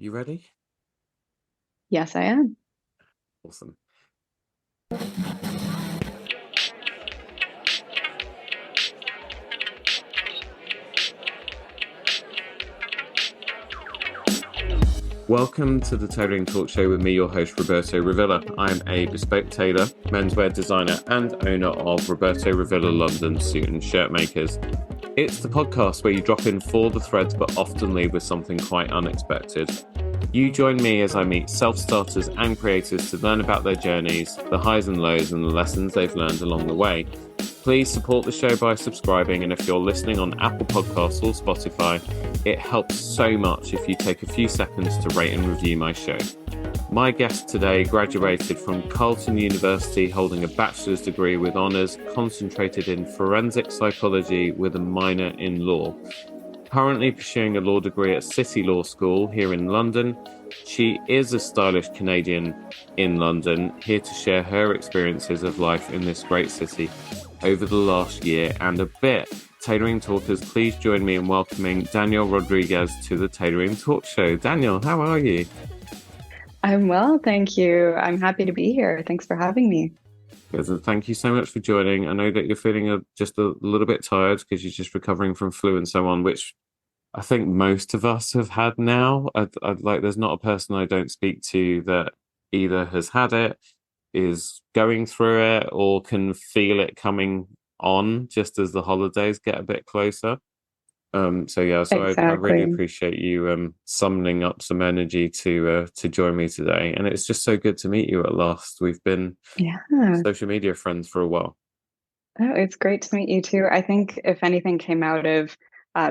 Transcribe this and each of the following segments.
You ready? Yes, I am. Awesome. Welcome to the Tailoring Talk Show with me, your host, Roberto Revilla. I'm a bespoke tailor, menswear designer, and owner of Roberto Revilla London Suit and Shirt Makers. It's the podcast where you drop in for the threads, but often leave with something quite unexpected. You join me as I meet self-starters and creators to learn about their journeys, the highs and lows, and the lessons they've learned along the way. Please support the show by subscribing, and if you're listening on Apple Podcasts or Spotify, it helps so much if you take a few seconds to rate and review my show. My guest today graduated from Carleton University holding a bachelor's degree with honours, concentrated in forensic psychology with a minor in law. Currently pursuing a law degree at City Law School here in London. She is a stylish Canadian in London, here to share her experiences of life in this great city over the last year and a bit. Tailoring Talkers, please join me in welcoming Danielle Rodriguez to the Tailoring Talk Show. Danielle, how are you? I'm well, thank you. I'm happy to be here. Thanks for having me. Yes, and thank you so much for joining. I know that you're feeling just a little bit tired because you're just recovering from flu and so on, which I think most of us have had now. There's not a person I don't speak to that either has had it, is going through it, or can feel it coming on just as the holidays get a bit closer. So I really Exactly. appreciate you summoning up some energy to join me today. And it's just so good to meet you at last. We've been Yeah. social media friends for a while. Oh, it's great to meet you too. I think if anything came out of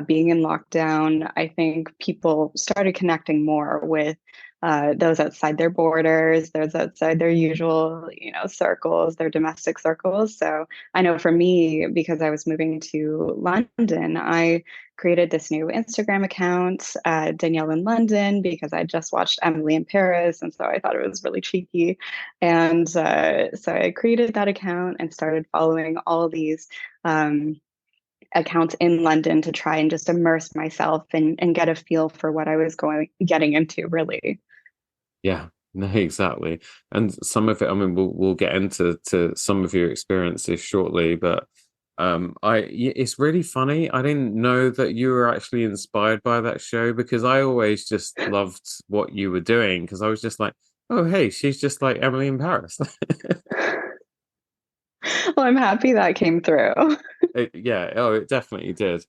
being in lockdown, I think people started connecting more with those outside their borders, those outside their usual, circles, their domestic circles. So I know for me, because I was moving to London, I created this new Instagram account, Danielle in London, because I just watched Emily in Paris, and so I thought it was really cheeky. And so I created that account and started following all these um, accounts in London to try and just immerse myself and get a feel for what I was getting into, really. Yeah, no, exactly. And some of it, I mean, we'll get into some of your experiences shortly, but it's really funny. I didn't know that you were actually inspired by that show because I always just loved what you were doing because I was just like, oh, hey, she's just like Emily in Paris. Well, I'm happy that came through. Yeah, oh, it definitely did.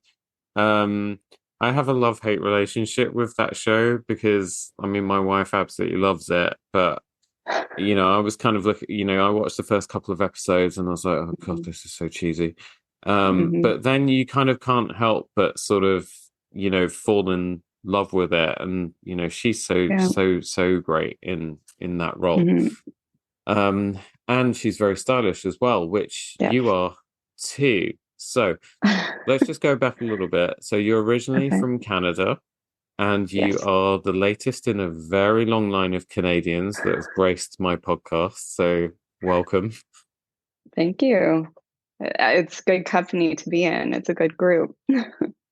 Um, I have a love-hate relationship with that show because I mean my wife absolutely loves it, but I was kind of looking, I watched the first couple of episodes and I was like, oh God, this is so cheesy. Hmm. But then you kind of can't help but sort of, fall in love with it. And, she's Yeah. so great in that role. Hmm. Um, and she's very stylish as well, which you Yes. are too. So let's just go back a little bit. So you're originally Okay. from Canada, and you Yes. are the latest in a very long line of Canadians that have graced my podcast. So welcome. Thank you. It's good company to be in. It's a good group.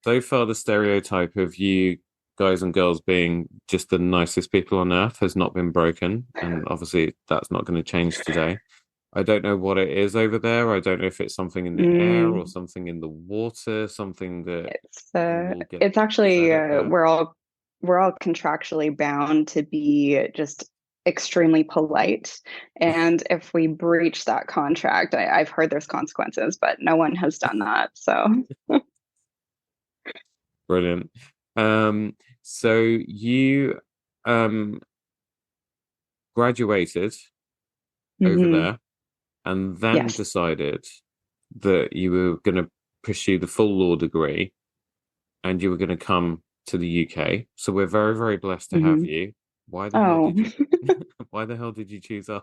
So far, the stereotype of you guys and girls being just the nicest people on earth has not been broken. And obviously, that's not going to change today. I don't know what it is over there. I don't know if it's something in the air or Mm, something in the water, something that it's you uh, will get it's actually fed up with. we're all contractually bound to be just extremely polite, and if we breach that contract, I've heard there's consequences, but no one has done that. So, Brilliant. So you um graduated over hmm, there and then yes. decided that you were going to pursue the full law degree and you were going to come to the UK. So we're very, very blessed to have Hmm. you. Why the hell Oh. did you why the hell did you choose us?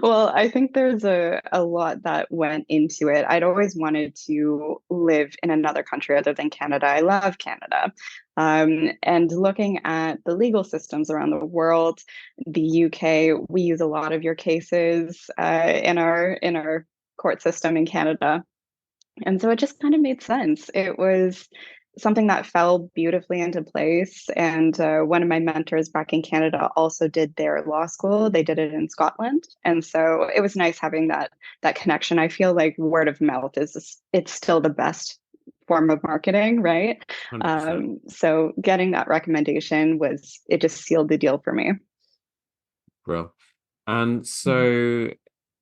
Well, I think there's a lot that went into it. I'd always wanted to live in another country other than Canada. I love Canada. And looking at the legal systems around the world, the UK, we use a lot of your cases in our court system in Canada. And so it just kind of made sense. It was something that fell beautifully into place. And one of my mentors back in Canada also did their law school. They did it in Scotland, and so it was nice having that connection. I feel like word of mouth is it's still the best form of marketing, right? 100%. So getting that recommendation was it just sealed the deal for me. Bro. And Mhm. so,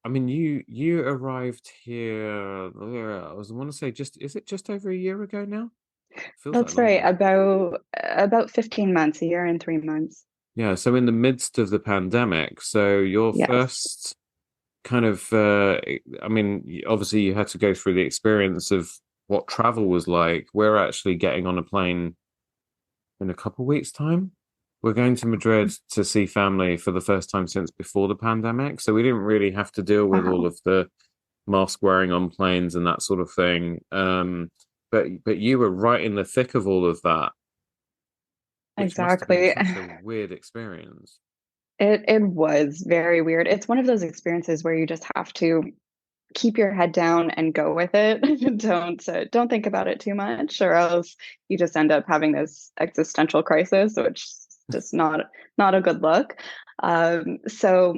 I mean, you arrived here, I want to say just, is it just over a year ago now? Feels like That's right. longer. About 15 months, a year and 3 months. Yeah, so in the midst of the pandemic, so your Yes. first kind of I mean, obviously you had to go through the experience of what travel was like. We're actually getting on a plane in a couple of weeks' time. We're going to Madrid to see family for the first time since before the pandemic, so we didn't really have to deal with all Wow. of the mask wearing on planes and that sort of thing. But you were right in the thick of all of that, which must have been Exactly. such a weird experience. It was very weird. It's one of those experiences where you just have to keep your head down and go with it. Don't think about it too much, or else you just end up having this existential crisis, which is just not a good look. So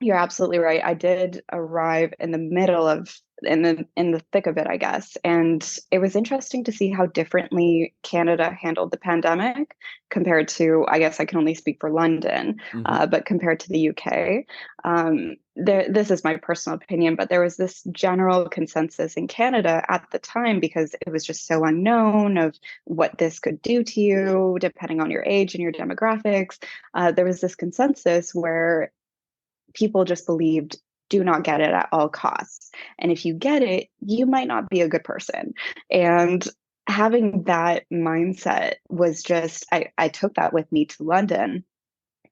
you're absolutely right. I did arrive in the middle of in the thick of it, I guess. And it was interesting to see how differently Canada handled the pandemic compared to, I guess I can only speak for London, Hmm. but compared to the UK. This is my personal opinion, but there was this general consensus in Canada at the time because it was just so unknown of what this could do to you, depending on your age and your demographics. There was this consensus where people just believed do not get it at all costs. And if you get it, you might not be a good person. And having that mindset was just, I took that with me to London.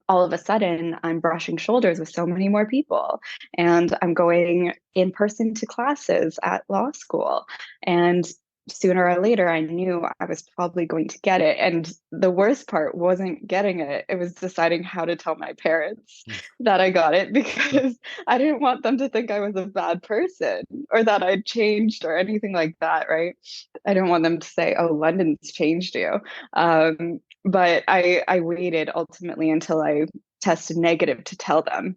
All of a sudden, I'm brushing shoulders with so many more people, and I'm going in person to classes at law school. And sooner or later, I knew I was probably going to get it. And the worst part wasn't getting it, it was deciding how to tell my parents that I got it because I didn't want them to think I was a bad person or that I'd changed or anything like that, right? I didn't want them to say, oh, London's changed you. But I waited ultimately until I tested negative to tell them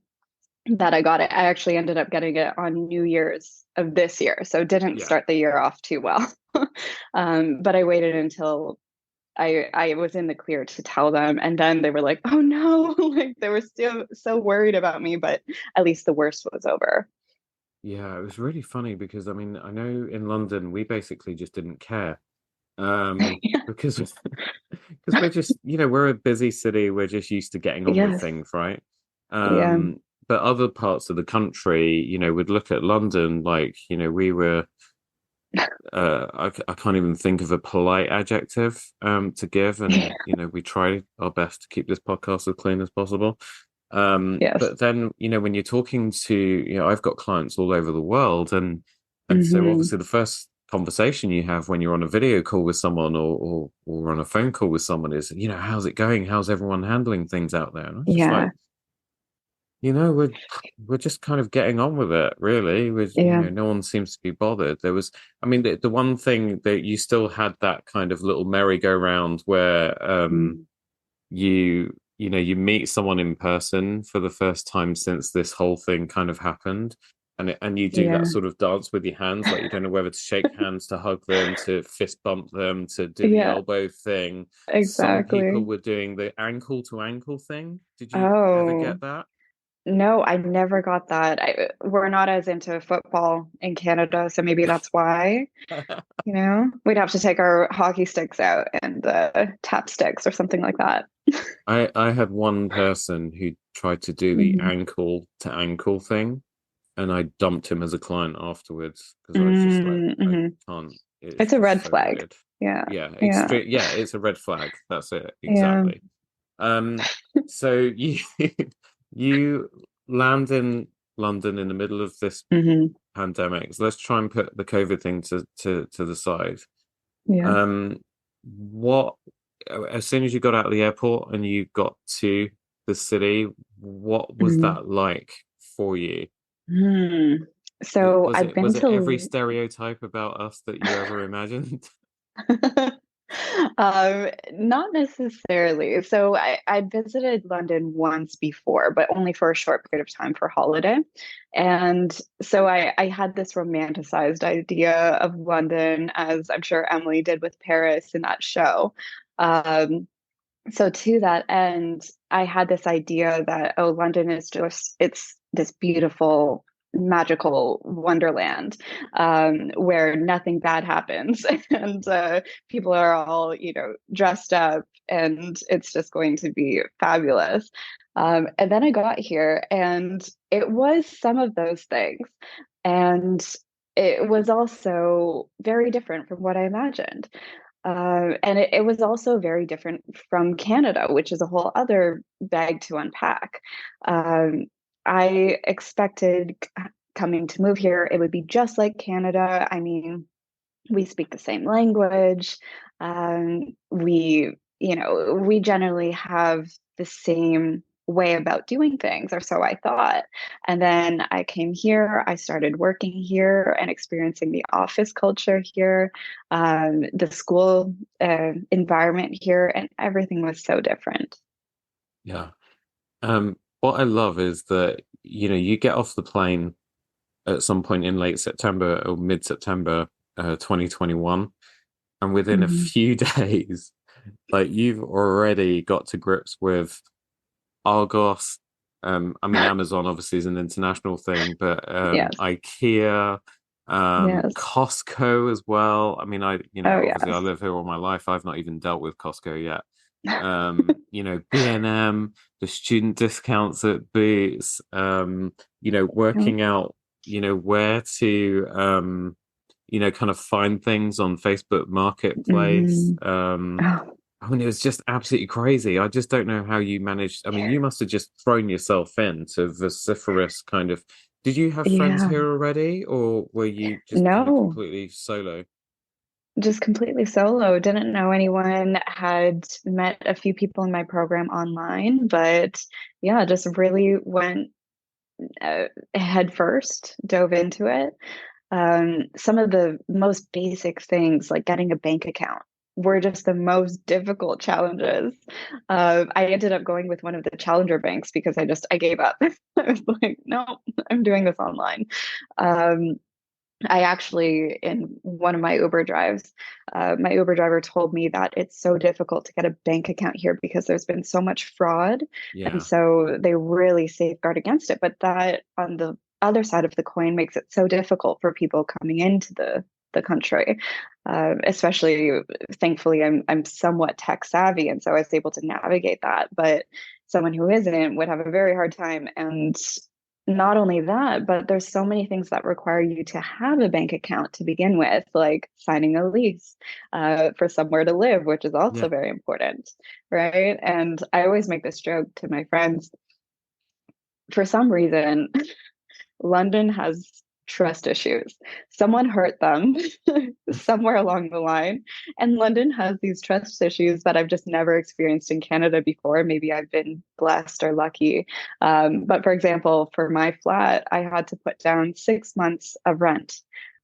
that I got it. I actually ended up getting it on New Year's of this year, so didn't Yeah. start the year off too well. But I waited until I was in the clear to tell them, and then they were like, "Oh no!" Like they were still so worried about me, but at least the worst was over. Yeah, it was really funny because I mean, I know in London we basically just didn't care. Because because we're just, we're a busy city, we're just used to getting on with Yes. things, right? Yeah. But other parts of the country, would look at London like, we were I can't even think of a polite adjective to give, and we try our best to keep this podcast as clean as possible. Yes. But then, when you're talking to, I've got clients all over the world, and so Hmm. obviously the first conversation you have when you're on a video call with someone or on a phone call with someone is, how's it going? How's everyone handling things out there? And I was just like, Yeah. we're just kind of getting on with it, really. With Yeah. no one seems to be bothered. There was, I mean, the one thing that you still had that kind of little merry-go-round where Mm. you meet someone in person for the first time since this whole thing kind of happened, and you do that Yeah. sort of dance with your hands, like you don't know whether to shake hands, to hug them, to fist bump them, to do the Yeah. elbow thing. Some people Exactly. were doing the ankle to ankle thing. Did you ever Oh, get that? no, I never got that. We're not as into football in Canada, so maybe that's why, we'd have to take our hockey sticks out and tap sticks or something like that. I had one person who tried to do the Mhm. ankle to ankle thing, and I dumped him as a client afterwards because I was just like, I Mm-hmm. can't. It's It's a just red so flag. weird. Yeah. Yeah, Yeah. extreme. Yeah, it's a red flag. That's it. Yeah. Exactly. Um, so you you land in London in the middle of this Hmm. pandemic. So let's try and put the COVID thing to the side. Yeah. Um, what as soon as you got out of the airport and you got to the city, what was Mhm. that like for you? Hmm. So Was I've it been was it every to stereotype about us that you ever imagined? Not necessarily. So I visited London once before, but only for a short period of time for holiday. And so I had this romanticized idea of London, as I'm sure Emily did with Paris in that show. Um, so to that end, I had this idea that, oh, London is just, it's this beautiful, magical wonderland, where nothing bad happens and people are all, dressed up, and it's just going to be fabulous. And then I got here and it was some of those things. And it was also very different from what I imagined. And it was also very different from Canada, which is a whole other bag to unpack. Um, I expected coming to move here, it would be just like Canada. I mean, we speak the same language. We generally have the same way about doing things, or so I thought. And then I came here, I started working here and experiencing the office culture here, the school environment here, and everything was so different. Yeah. What I love is that, you get off the plane at some point in late September or mid-September, 2021, and within a Mhm. few days, like you've already got to grips with Argos. I mean, Amazon obviously is an international thing, but Yes, IKEA, yes. Costco as well. I mean, Oh, obviously I yes. live here all my life. I've not even dealt with Costco yet. B&M, the student discounts at Boots, working out, where to, kind of find things on Facebook Marketplace. Mhm. Oh, I mean, it was just absolutely crazy. I just don't know how you managed. I mean, you must have just thrown yourself into vociferous kind of. Did you have friends yeah. here already, or were you just kind of No. completely solo? Just completely solo. Didn't know anyone. Had met a few people in my program online, but yeah, just really went uh, head first, dove into it. Some of the most basic things, like getting a bank account, were just the most difficult challenges. I ended up going with one of the challenger banks because I gave up. I was like, no, I'm doing this online. Um, I actually, in one of my Uber drives, my Uber driver told me that it's so difficult to get a bank account here because there's been so much fraud. And Yeah, so they really safeguard against it. But that, on the other side of the coin, makes it so difficult for people coming into the country. Especially, thankfully, I'm somewhat tech savvy, and so I was able to navigate that. But someone who isn't would have a very hard time. And not only that, but there's so many things that require you to have a bank account to begin with, like signing a lease for somewhere to live, which is yeah, also very important, right? And I always make this joke to my friends. For some reason, London has trust issues. Someone hurt them somewhere along the line. And London has these trust issues that I've just never experienced in Canada before. Maybe I've been blessed or lucky. But for example, for my flat, I had to put down 6 months of rent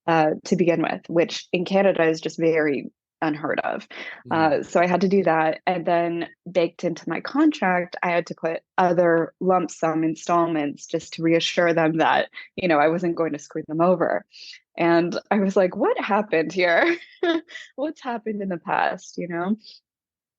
to begin with, which in Canada is just very unheard of. mm, So I had to do that. And then baked into my contract, I had to put other lump sum installments just to reassure them that, I wasn't going to screw them over. And I was like, what happened here? What's happened in the past,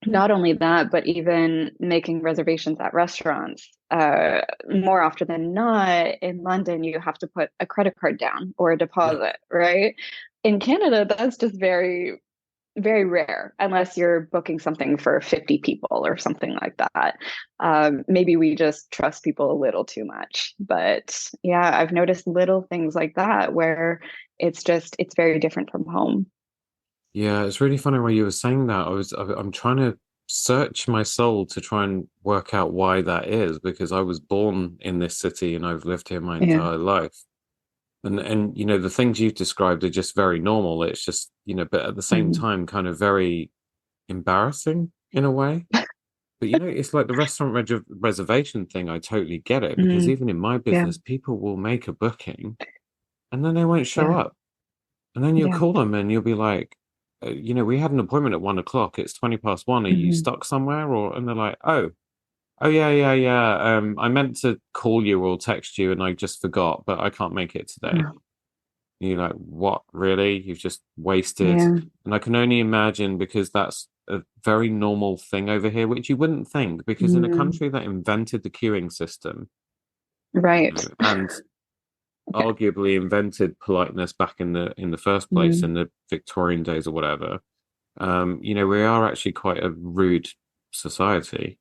Not only that, but even making reservations at restaurants. More often than not, in London, you have to put a credit card down or a yeah, deposit, right? In Canada, that's just very, very rare, unless you're booking something for 50 people or something like that. Maybe we just trust people a little too much. But yeah, I've noticed little things like that where it's very different from home. yeah. It's really funny why you were saying that. I'm trying to search my soul to try and work out why that is, because I was born in this city and I've lived here my Yeah. entire life. And the things you've described are just very normal. It's just, but at the same Mhm. time, kind of very embarrassing in a way. But it's like the restaurant reservation thing. I totally get it because Mhm. even in my Yeah. business, people will make a booking and then they won't show Yeah. up. And then you'll Yeah. call them and you'll be like, we had an appointment at 1 o'clock. It's 20 past one. Are you Hmm. stuck somewhere? Or and they're like, oh yeah, yeah, yeah. I meant to call you or text you and I just forgot, but I can't make it today. Oh, And you're like, what, really? You've just wasted. yeah. And I can only imagine because that's a very normal thing over here, which you wouldn't think, because in a Mm, country that invented the queuing system, right. and arguably invented politeness back in the first place Mm, in the Victorian days or whatever, we are actually quite a rude society,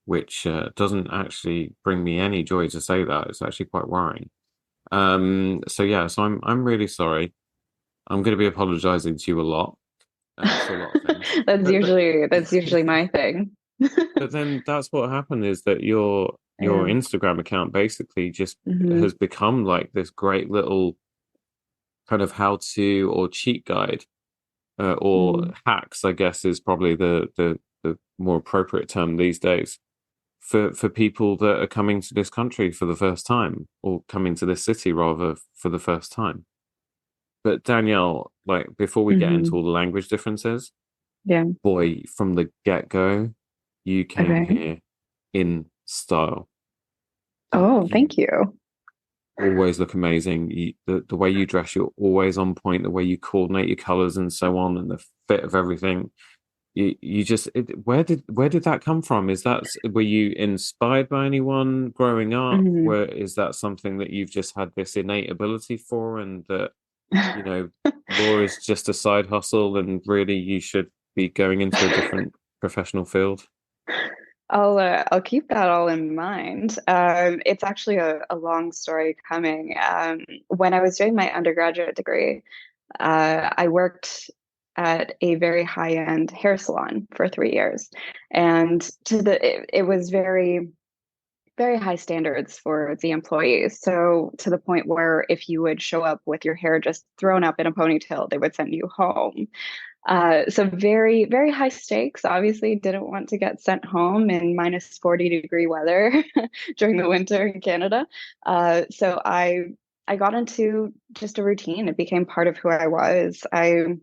which doesn't actually bring me any joy to say that. It's actually quite worrying. So yeah, so I'm really sorry. I'm going to be apologizing to you a lot for a lot of things. that's But usually my thing. but then that's what happened is that your Yeah. Instagram account basically just Hmm. has become like this great little kind of how to or cheat guide or Mm. hacks, I guess, is probably the more appropriate term these days for people that are coming to this country for the first time or coming to this city rather for the first time. But Danielle, like before we get into Hmm. all the language differences, Yeah. boy, from the get-go, you came Okay. here in style. Oh, You thank you. always look amazing. The way you dress, you're always on point. The way you coordinate your colors and so on, and the fit of everything. You just where did that come from? Were you inspired by anyone growing up? Hmm. Where is that something that you've just had this innate ability for, and that you know law is just a side hustle, and really you should be going into a different professional field? I'll keep that all in mind. It's actually a long story coming. When I was doing my undergraduate degree, I worked at a very high-end hair salon for 3 years, and it was very very high standards for the employees. So to the point where if you would show up with your hair just thrown up in a ponytail, they would send you home. So very, very high stakes. Obviously, didn't want to get sent home in minus 40-degree weather during the winter in Canada. So I got into just a routine. It became part of who I was. I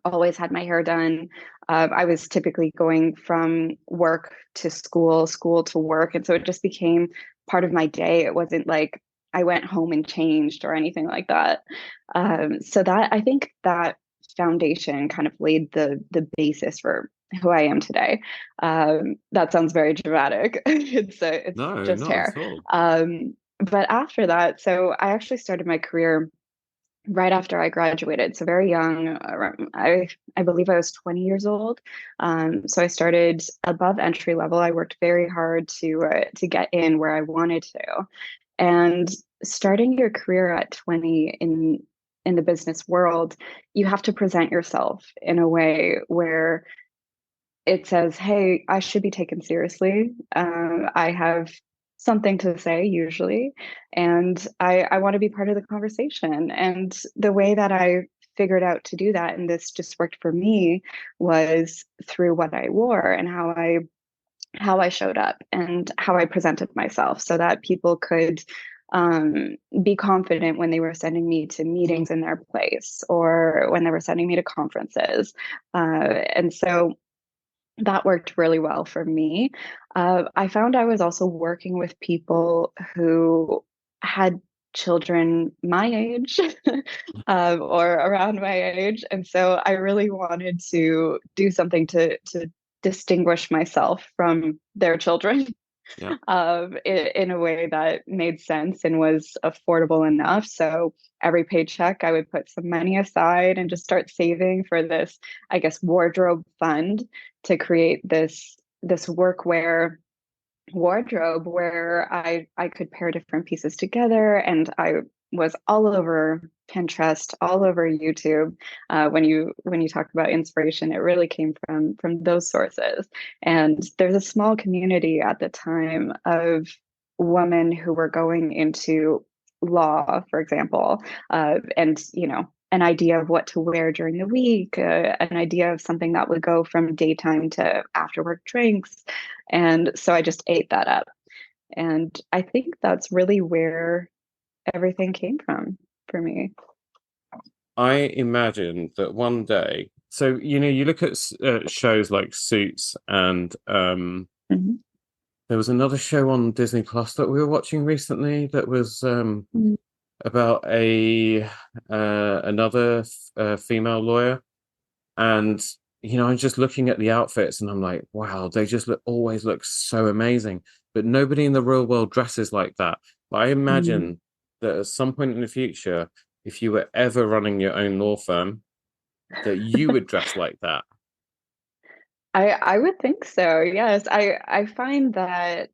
always had my hair done. I was typically going from work to school, school to work. And so it just became part of my day. It wasn't like I went home and changed or anything like that. So that I think that foundation kind of laid the basis for who I am today. That sounds very dramatic. It's No, just not hair. at all. But after that, so I actually started my career right after I graduated, so very young. I believe I was 20 years old. So I started above entry level. I worked very hard to get in where I wanted to. And starting your career at 20 in the business world, you have to present yourself in a way where it says, hey, I should be taken seriously. I have something to say usually, and I want to be part of the conversation. And the way that I figured out to do that, and this just worked for me, was through what I wore and how I showed up and how I presented myself so that people could be confident when they were sending me to meetings in their place or when they were sending me to conferences. And so that worked really well for me. I found I was also working with people who had children my age or around my age. And so I really wanted to do something to distinguish myself from their children Yeah. in a way that made sense and was affordable enough. So every paycheck, I would put some money aside and just start saving for this, I guess, wardrobe fund to create this workwear wardrobe where I could pair different pieces together, and I was all over Pinterest, all over YouTube. When you talk about inspiration, it really came from those sources. And there's a small community at the time of women who were going into law, for example, and an idea of what to wear during the week, an idea of something that would go from daytime to after work drinks. And so I just ate that up. And I think that's really where everything came from for me. I imagine that one day, so you look at shows like Suits, and Mhm. there was another show on Disney Plus that we were watching recently that was Mhm. about a another female lawyer, and I'm just looking at the outfits, and I'm like, wow, they just always look so amazing. But nobody in the real world dresses like that. But I Mhm. imagine that at some point in the future, if you were ever running your own law firm, that you would dress like that. I would think so. Yes. I find that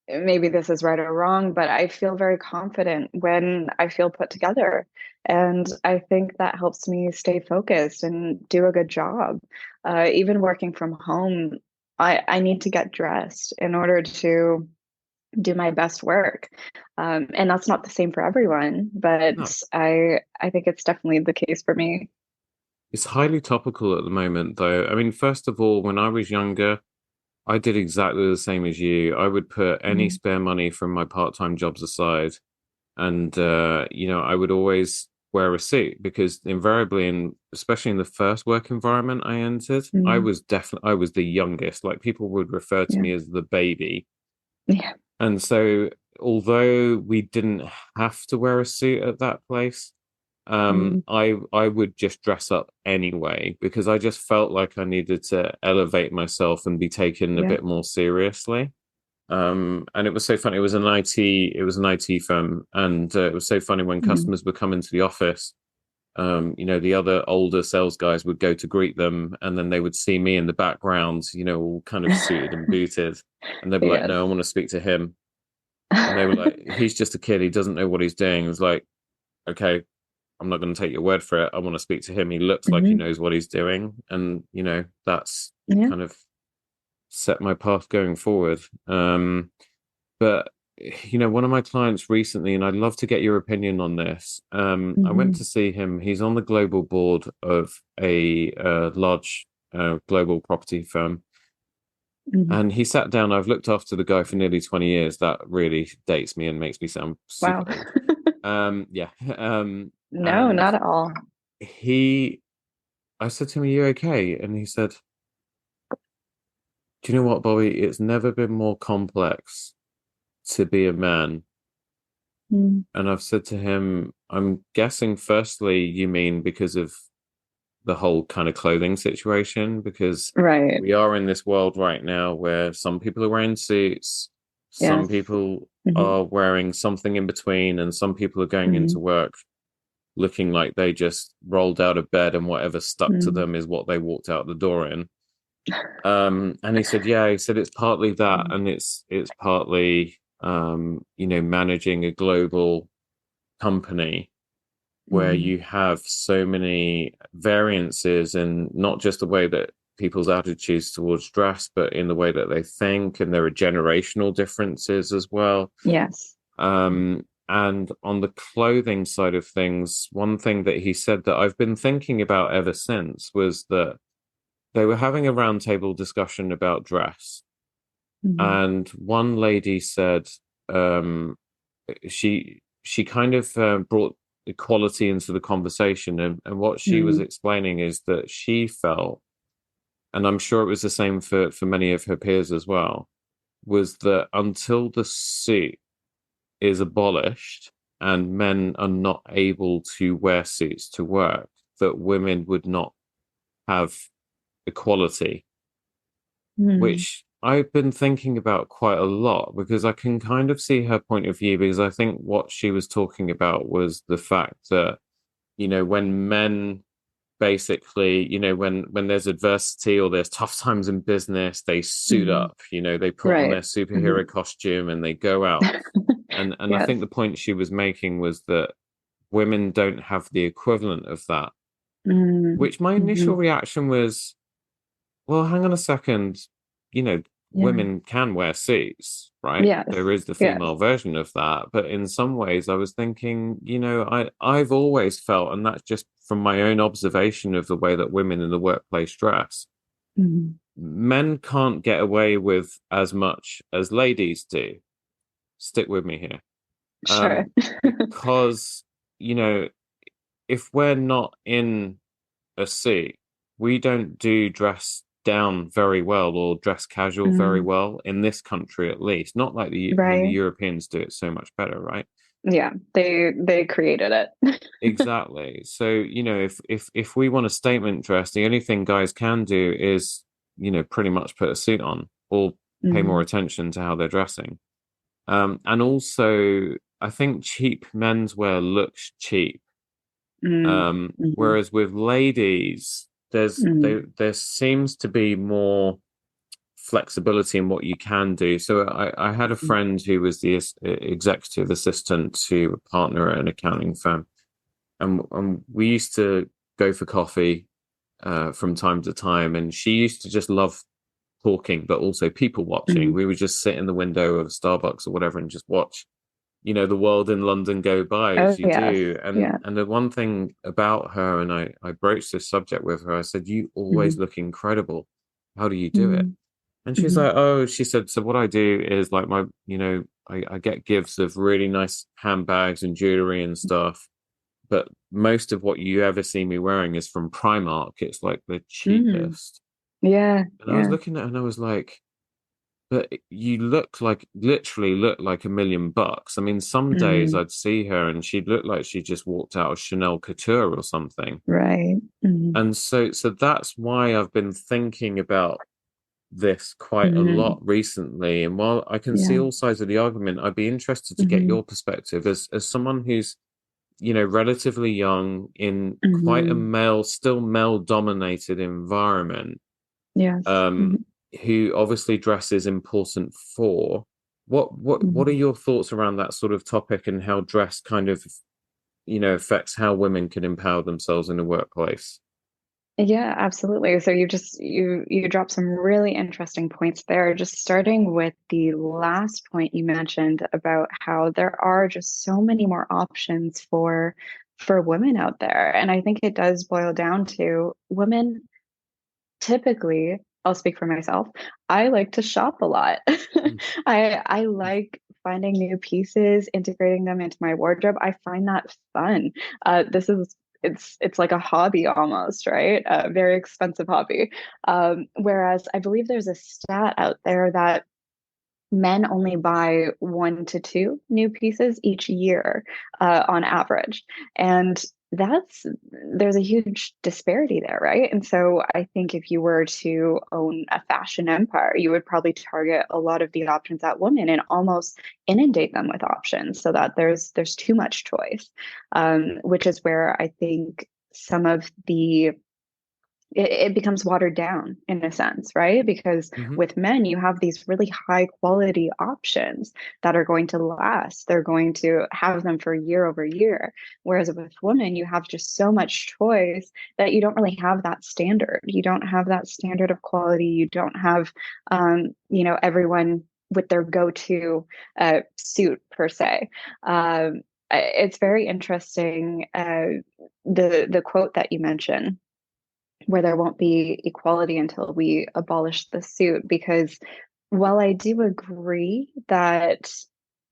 maybe this is right or wrong, but I feel very confident when I feel put together. And I think that helps me stay focused and do a good job. Even working from home, I need to get dressed in order to do my best work. And that's not the same for everyone, No, but I think it's definitely the case for me. it's highly topical at the moment, though. I mean, first of all, when I was younger, I did exactly the same as you. I would put any Mhm. spare money from my part-time jobs aside, and I would always wear a suit because invariably, and especially in the first work environment I entered, Mhm. I was the youngest. Like people would refer to Yeah. me as the baby. Yeah. And so, although we didn't have to wear a suit at that place, Mhm. I would just dress up anyway because I just felt like I needed to elevate myself and be taken a Yeah. bit more seriously. And it was so funny. It was an IT firm, and it was so funny when Mhm. customers would come into the office. The other older sales guys would go to greet them, and then they would see me in the background, all kind of suited and booted, and they'd be like, Yes. "No, I want to speak to him." And they were like, "He's just a kid. He doesn't know what he's doing." It was like, "Okay, I'm not going to take your word for it. I want to speak to him. He looks like he Mhm. knows what he's doing." And, that's Yeah. kind of set my path going forward. But one of my clients recently, and I'd love to get your opinion on this. I went Mhm. to see him. He's on the global board of a large global property firm. Mhm. And he sat down. I've looked after the guy for nearly 20 years. That really dates me and makes me sound super Wow. old. Yeah. No, And not at all. he, I said to him, "Are you okay?" And he said, "Do you know what, Bobby? It's never been more complex to be a man." Mm. And I've said to him, "I'm guessing, firstly, you mean because of the whole kind of clothing situation, because Right. we are in this world right now where some people are wearing suits, some Yes. people Mhm. are wearing something in between, and some people are going into Mhm. work looking like they just rolled out of bed and whatever stuck to Mhm. them is what they walked out the door in." And he said, yeah, he said it's partly that, Mhm. and it's partly managing a global company where Mhm. you have so many variances in not just the way that people's attitudes towards dress, but in the way that they think, and there are generational differences as well. Yes. And on the clothing side of things, one thing that he said that I've been thinking about ever since was that they were having a roundtable discussion about dress. Mhm. And one lady said um, she kind of brought equality into the conversation, and what she was Mhm. explaining is that she felt, and I'm sure it was the same for many of her peers as well, was that until the suit is abolished and men are not able to wear suits to work, that women would not have equality, Mhm. which I've been thinking about quite a lot because I can kind of see her point of view, because I think what she was talking about was the fact that, when men basically, when there's adversity or there's tough times in business, they suit Mhm. up, they put on Right. their superhero Mhm. costume and they go out. And I Yes. think the point she was making was that women don't have the equivalent of that, Mhm. which my initial Mhm. reaction was, well, hang on a second. Yeah. Women can wear suits, right? Yes. There is the Yes. female version of that. But in some ways, I was thinking, I've always felt, and that's just from my own observation of the way that women in the workplace dress, Mhm. men can't get away with as much as ladies do. Stick with me here. Sure. Because, you know, if we're not in a suit, we don't do dress down very well or dress casual very Mm, well in this country, at least. Not like the right. Europeans do it so much better, right? Yeah, they created it. Exactly. So, if we want a statement dress, the only thing guys can do is, pretty much put a suit on or pay more Mm, attention to how they're dressing. And also, I think cheap menswear looks cheap. mm, mhm, Whereas with ladies, mm, there seems to be more flexibility in what you can do. So I had a mhm, friend who was the executive assistant to a partner at an accounting firm, and we used to go for coffee from time to time, and she used to just love talking, but also people watching. mhm. We would just sit in the window of Starbucks or whatever and just watch, the world in London go by Oh as you yes. do. And Yeah. the one thing about her, and I broached this subject with her, I said, "You always Mhm, look incredible. How do you do it?" mhm, And she's mhm, like, "Oh," she said, "so what I do is like I get gifts of really nice handbags and jewelry and stuff, but most of what you ever see me wearing is from Primark. It's like the mhm. cheapest." Yeah, And I was yeah. looking at her and I was like, but you look like literally look like $1 million. I mean, some days Mhm. I'd see her and she'd look like she just walked out of Chanel Couture or something. Right. Mhm, And so that's why I've been thinking about this quite a mhm. lot recently. And while I can see Yeah. all sides of the argument, I'd be interested to get Mhm, your perspective as someone who's, relatively young in quite a mhm. still male dominated environment, Yes. um, Mhm, who obviously dress is important for. What are mhm. your thoughts around that sort of topic and how dress kind of, affects how women can empower themselves in the workplace? Yeah, absolutely. So you dropped some really interesting points there. Just starting with the last point you mentioned about how there are just so many more options for women out there. And I think it does boil down to women typically, I'll speak for myself, I like to shop a lot. Mm. I like finding new pieces, integrating them into my wardrobe. I find that fun. This is it's like a hobby almost, right? A very expensive hobby. Whereas I believe there's a stat out there that men only buy 1 to 2 new pieces each year on average. And that's there's a huge disparity there, right? And so I think if you were to own a fashion empire, you would probably target a lot of the options at women and almost inundate them with options so that there's too much choice, which is where I think some of it becomes watered down in a sense, right? Because Hmm. with men, you have these really high quality options that are going to last. They're going to have them for year over year. Whereas with women, you have just so much choice that you don't really have that standard. You don't have that standard of quality. You don't have, everyone with their go-to suit per se. It's very interesting. The quote that you mentioned where there won't be equality until we abolish the suit. Because while I do agree that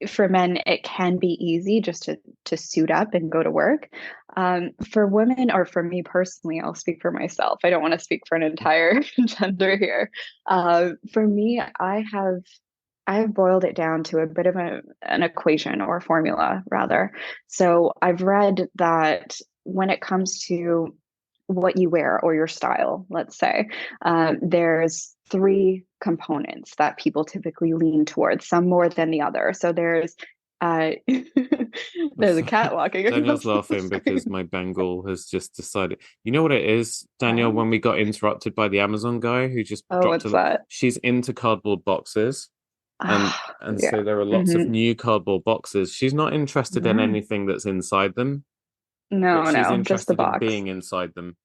for men it can be easy just to suit up and go to work, for women or for me personally, I'll speak for myself. I don't want to speak for an entire gender here. For me, I have boiled it down to a bit of an equation or formula, rather. So I've read that when it comes to what you wear or your style, let's say, there's three components that people typically lean towards, some more than the other. So uh, there's a cat walking Danielle's across the laughing because screen. my Bengal has just decided. You know what it is, Danielle, Um, when we got interrupted by the Amazon guy who just oh, dropped what's that? she's into cardboard boxes, and Ah, so yeah. there are lots of Hmm. new cardboard boxes. She's not interested in Yeah. anything that's inside them, but No, she's no, just the interested in box. being inside them,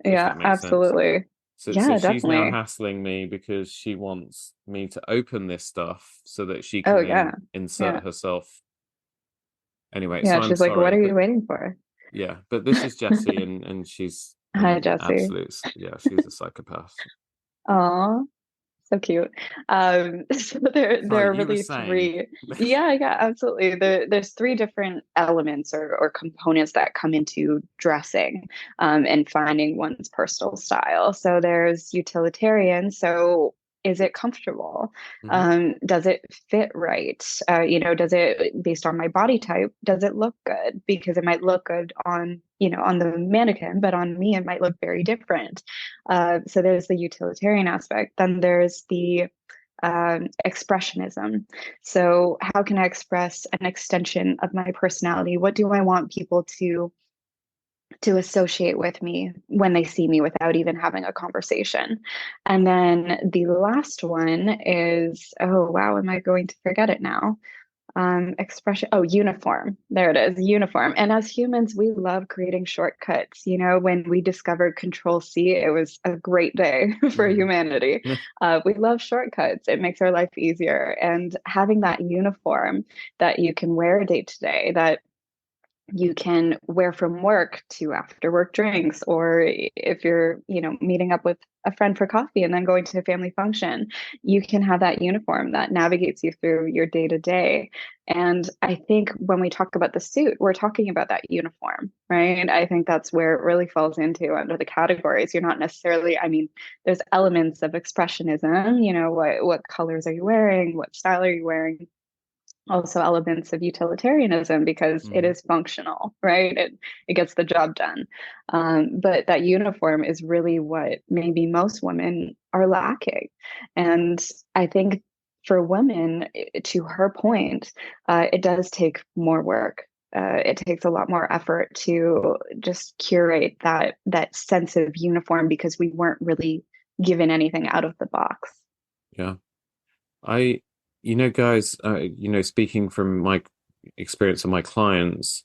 if Yeah, that makes sense. absolutely. So Yeah, she's now definitely. hassling me because she wants me to open this stuff so that she Oh, can then yeah. insert Yeah. herself. Anyway, so Yeah. I'm She's like, what sorry, are but you waiting for? yeah, but this is Jessie, and she's Hi, an Jesse. absolute, yeah, she's a psychopath. Aw. So cute. So there Sorry, are you were really saying. three. Yeah, yeah, absolutely. There's three different elements or components that come into dressing, and finding one's personal style. So there's utilitarian. So is it comfortable? Hmm. Does it fit right? Does it, based on my body type, does it look good? Because it might look good on, on the mannequin, but on me, it might look very different. So there's the utilitarian aspect. Then there's the expressionism. So how can I express an extension of my personality? What do I want people to associate with me when they see me without even having a conversation? And then the last one is, oh wow, am I going to forget it now? Expression, oh, uniform. There it is, uniform. And as humans, we love creating shortcuts. When we discovered Control C, it was a great day for Hmm. humanity. We love shortcuts. It makes our life easier. And having that uniform that you can wear day to day, that you can wear from work to after work drinks, or if you're, meeting up with a friend for coffee and then going to a family function, you can have that uniform that navigates you through your day to day. And I think when we talk about the suit, we're talking about that uniform, right? I think that's where it really falls into under the categories. You're not necessarily, I mean, there's elements of expressionism, what colors are you wearing? What style are you wearing? Also elements of utilitarianism because it Hmm. is functional, right? It gets the job done. But that uniform is really what maybe most women are lacking. And I think for women, to her point, it does take more work. It takes a lot more effort to just curate that sense of uniform because we weren't really given anything out of the box. Yeah. I, guys, speaking from my experience of my clients,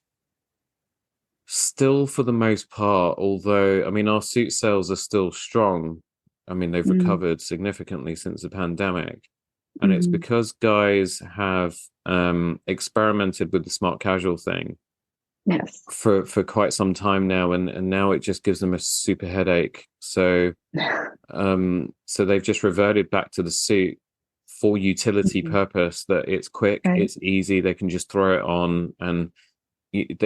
still for the most part, although, I mean, our suit sales are still strong. I mean, they've Mm, recovered significantly since the pandemic. And it's mhm. because guys have experimented with the smart casual thing Yes. for quite some time now, and now it just gives them a super headache. So they've just reverted back to the suit for utility Mhm. purpose, that it's quick, Right. it's easy, they can just throw it on, and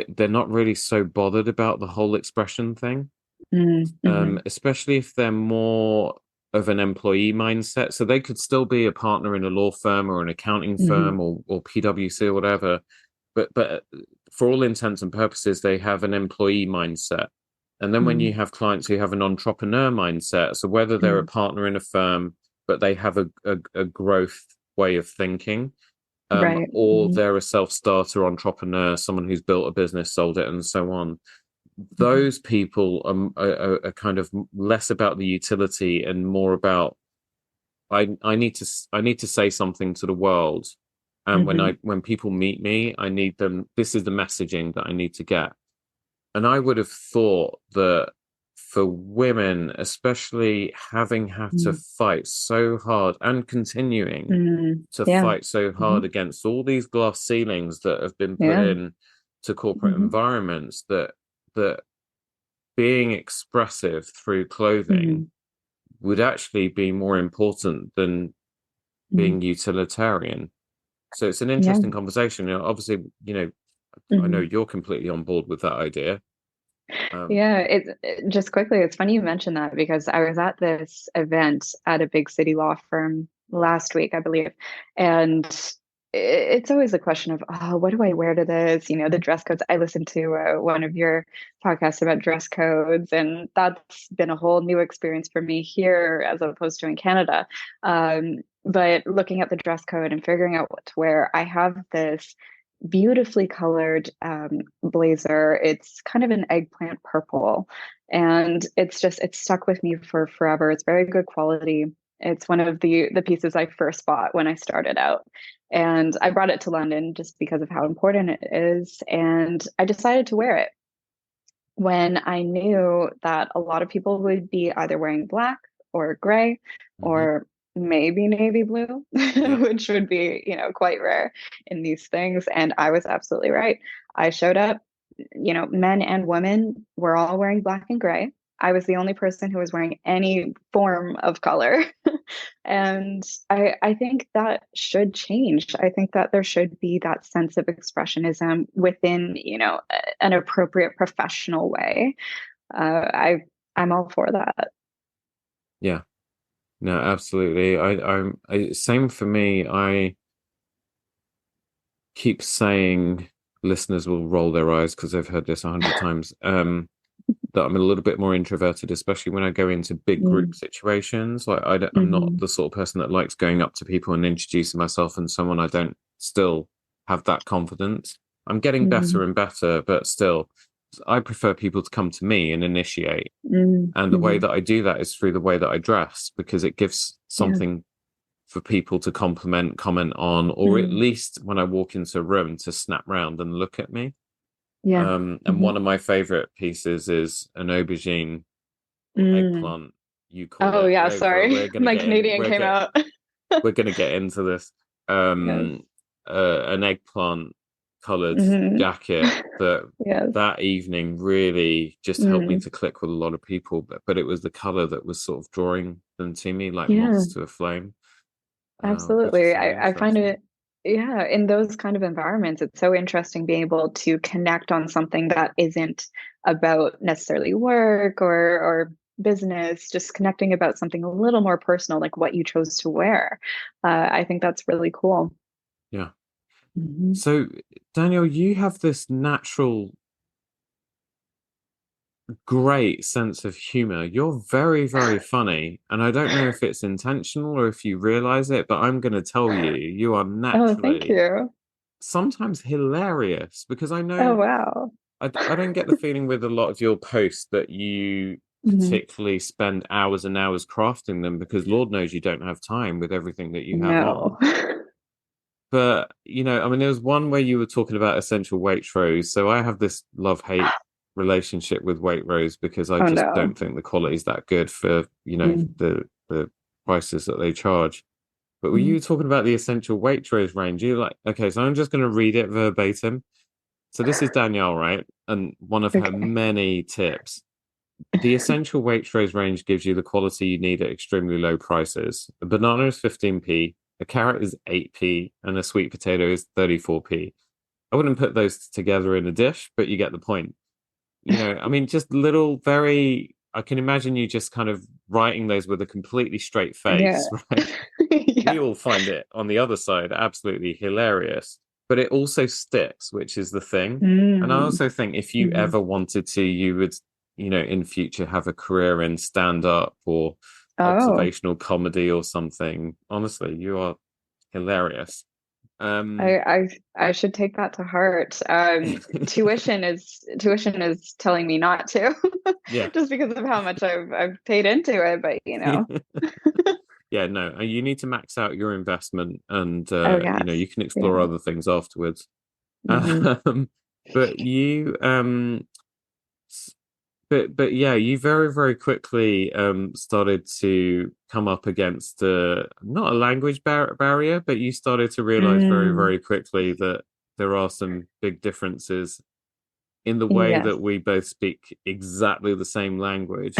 they're not really so bothered about the whole expression thing. Mm-hmm. Especially if they're more of an employee mindset. So they could still be a partner in a law firm or an accounting Mm-hmm. firm or PwC or whatever, but for all intents and purposes, they have an employee mindset. And then when you Mm-hmm. have clients who have an entrepreneur mindset, so whether they're a partner in a firm, but they have a growth way of thinking, Right. or Mm-hmm. they're a self-starter entrepreneur, someone who's built a business, sold it, and so on. Mm-hmm. Those people are kind of less about the utility and more about I need to say something to the world, and Mm-hmm. when people meet me, I need them. This is the messaging that I need to get. And I would have thought that for women, especially having had to fight so hard and continuing Mm-hmm. to Yeah. fight so Mm-hmm. hard against all these glass ceilings that have been put Yeah. in to corporate Mm-hmm. environments, that being expressive through clothing Mm-hmm. would actually be more important than Mm-hmm. being utilitarian. So it's an Yeah. interesting conversation. Obviously, I know Mm-hmm. you're completely on board with that idea. Um, Yeah, just quickly, it's funny you mentioned that because I was at this event at a big city law firm last week, I believe. And it's always a question of, oh, what do I wear to this? The dress codes. I listened to one of your podcasts about dress codes, and that's been a whole new experience for me here as opposed to in Canada. But looking at the dress code and figuring out what to wear, I have this beautifully colored blazer. It's kind of an eggplant purple, and it's stuck with me for forever. It's very good quality. It's one of the pieces I first bought when I started out, and I brought it to London just because of how important it is. And I decided to wear it when I knew that a lot of people would be either wearing black or gray mhm. or maybe navy blue, Yeah. which would be, quite rare in these things. And I was absolutely right. I showed up, men and women were all wearing black and gray. I was the only person who was wearing any form of color. And I think that should change. I think that there should be that sense of expressionism within, an appropriate professional way. I'm all for that. Yeah. No, absolutely. Same for me. I keep saying listeners will roll their eyes because they've heard this 100 times. That I'm a little bit more introverted, especially when I go into big group Mm, situations. Like I'm not hmm the sort of person that likes going up to people and introducing myself and someone I don't still have that confidence. I'm getting better hmm and better, but still, I prefer people to come to me and initiate. And the way hmm that I do that is through the way that I dress because it gives Yeah. something for people to compliment, comment on, or at Mm, least when I walk into a room to snap round and look at me. yeah. And hmm one of my favorite pieces is an aubergine or Mm. eggplant, you call Oh it. yeah, We're sorry. gonna My get in. Canadian came out. We're gonna get into this. Yes. Um, an eggplant colored hmm jacket that Yes. that evening really just helped me Mm. to click with a lot of people. But it was the color that was sort of drawing them to me like Yeah. moths to a flame, which is Absolutely. so I find interesting. it, yeah, in those kind of environments, it's so interesting being able to connect on something that isn't about necessarily work or business, just connecting about something a little more personal, like what you chose to wear. I think that's really cool. Yeah. Mhm. So, Daniel, you have this natural great sense of humor. You're very, very funny. And I don't know if it's intentional or if you realize it, but I'm going to tell you, you are Oh, thank naturally you. sometimes hilarious because I Oh, know wow. I don't get the feeling with a lot of your posts that you Mhm. particularly spend hours and hours crafting them because Lord knows you don't have time with everything that you have on. No. But, I mean, there was one where you were talking about essential Waitrose. So I have this love-hate relationship with Waitrose because I Oh, just no. don't think the quality is that good for, Mm. the prices that they charge. But were Mm. you talking about the essential Waitrose range? You like, okay, so I'm just going to read it verbatim. So this is Danielle, right? And one of her Okay. many tips. The essential Waitrose range gives you the quality you need at extremely low prices. A banana is 15p, a carrot is 8p, and a sweet potato is 34p. I wouldn't put those together in a dish, but you get the point. I mean, just little, very, I can imagine you just kind of writing those with a completely straight Yeah. face, right? We Yeah. all find it on the other side absolutely hilarious, but it also sticks, which is the thing. And I Mm. also think if you Mhm. ever wanted to, you would, in future have a career in stand up or Oh. observational comedy or something. Honestly, you are hilarious. I, Um, I I should take that to heart. Tuition is telling me not to, yeah. just because of how much I've paid into it. But Yeah, no, you need to max out your investment and oh yes, you can explore yeah. other things afterwards. hmm Um, but you s- but yeah, you very, very quickly started to come up against not a language barrier, but you started to realize very, Mm. very quickly that there are some big differences in the way Yes. that we both speak exactly the same language.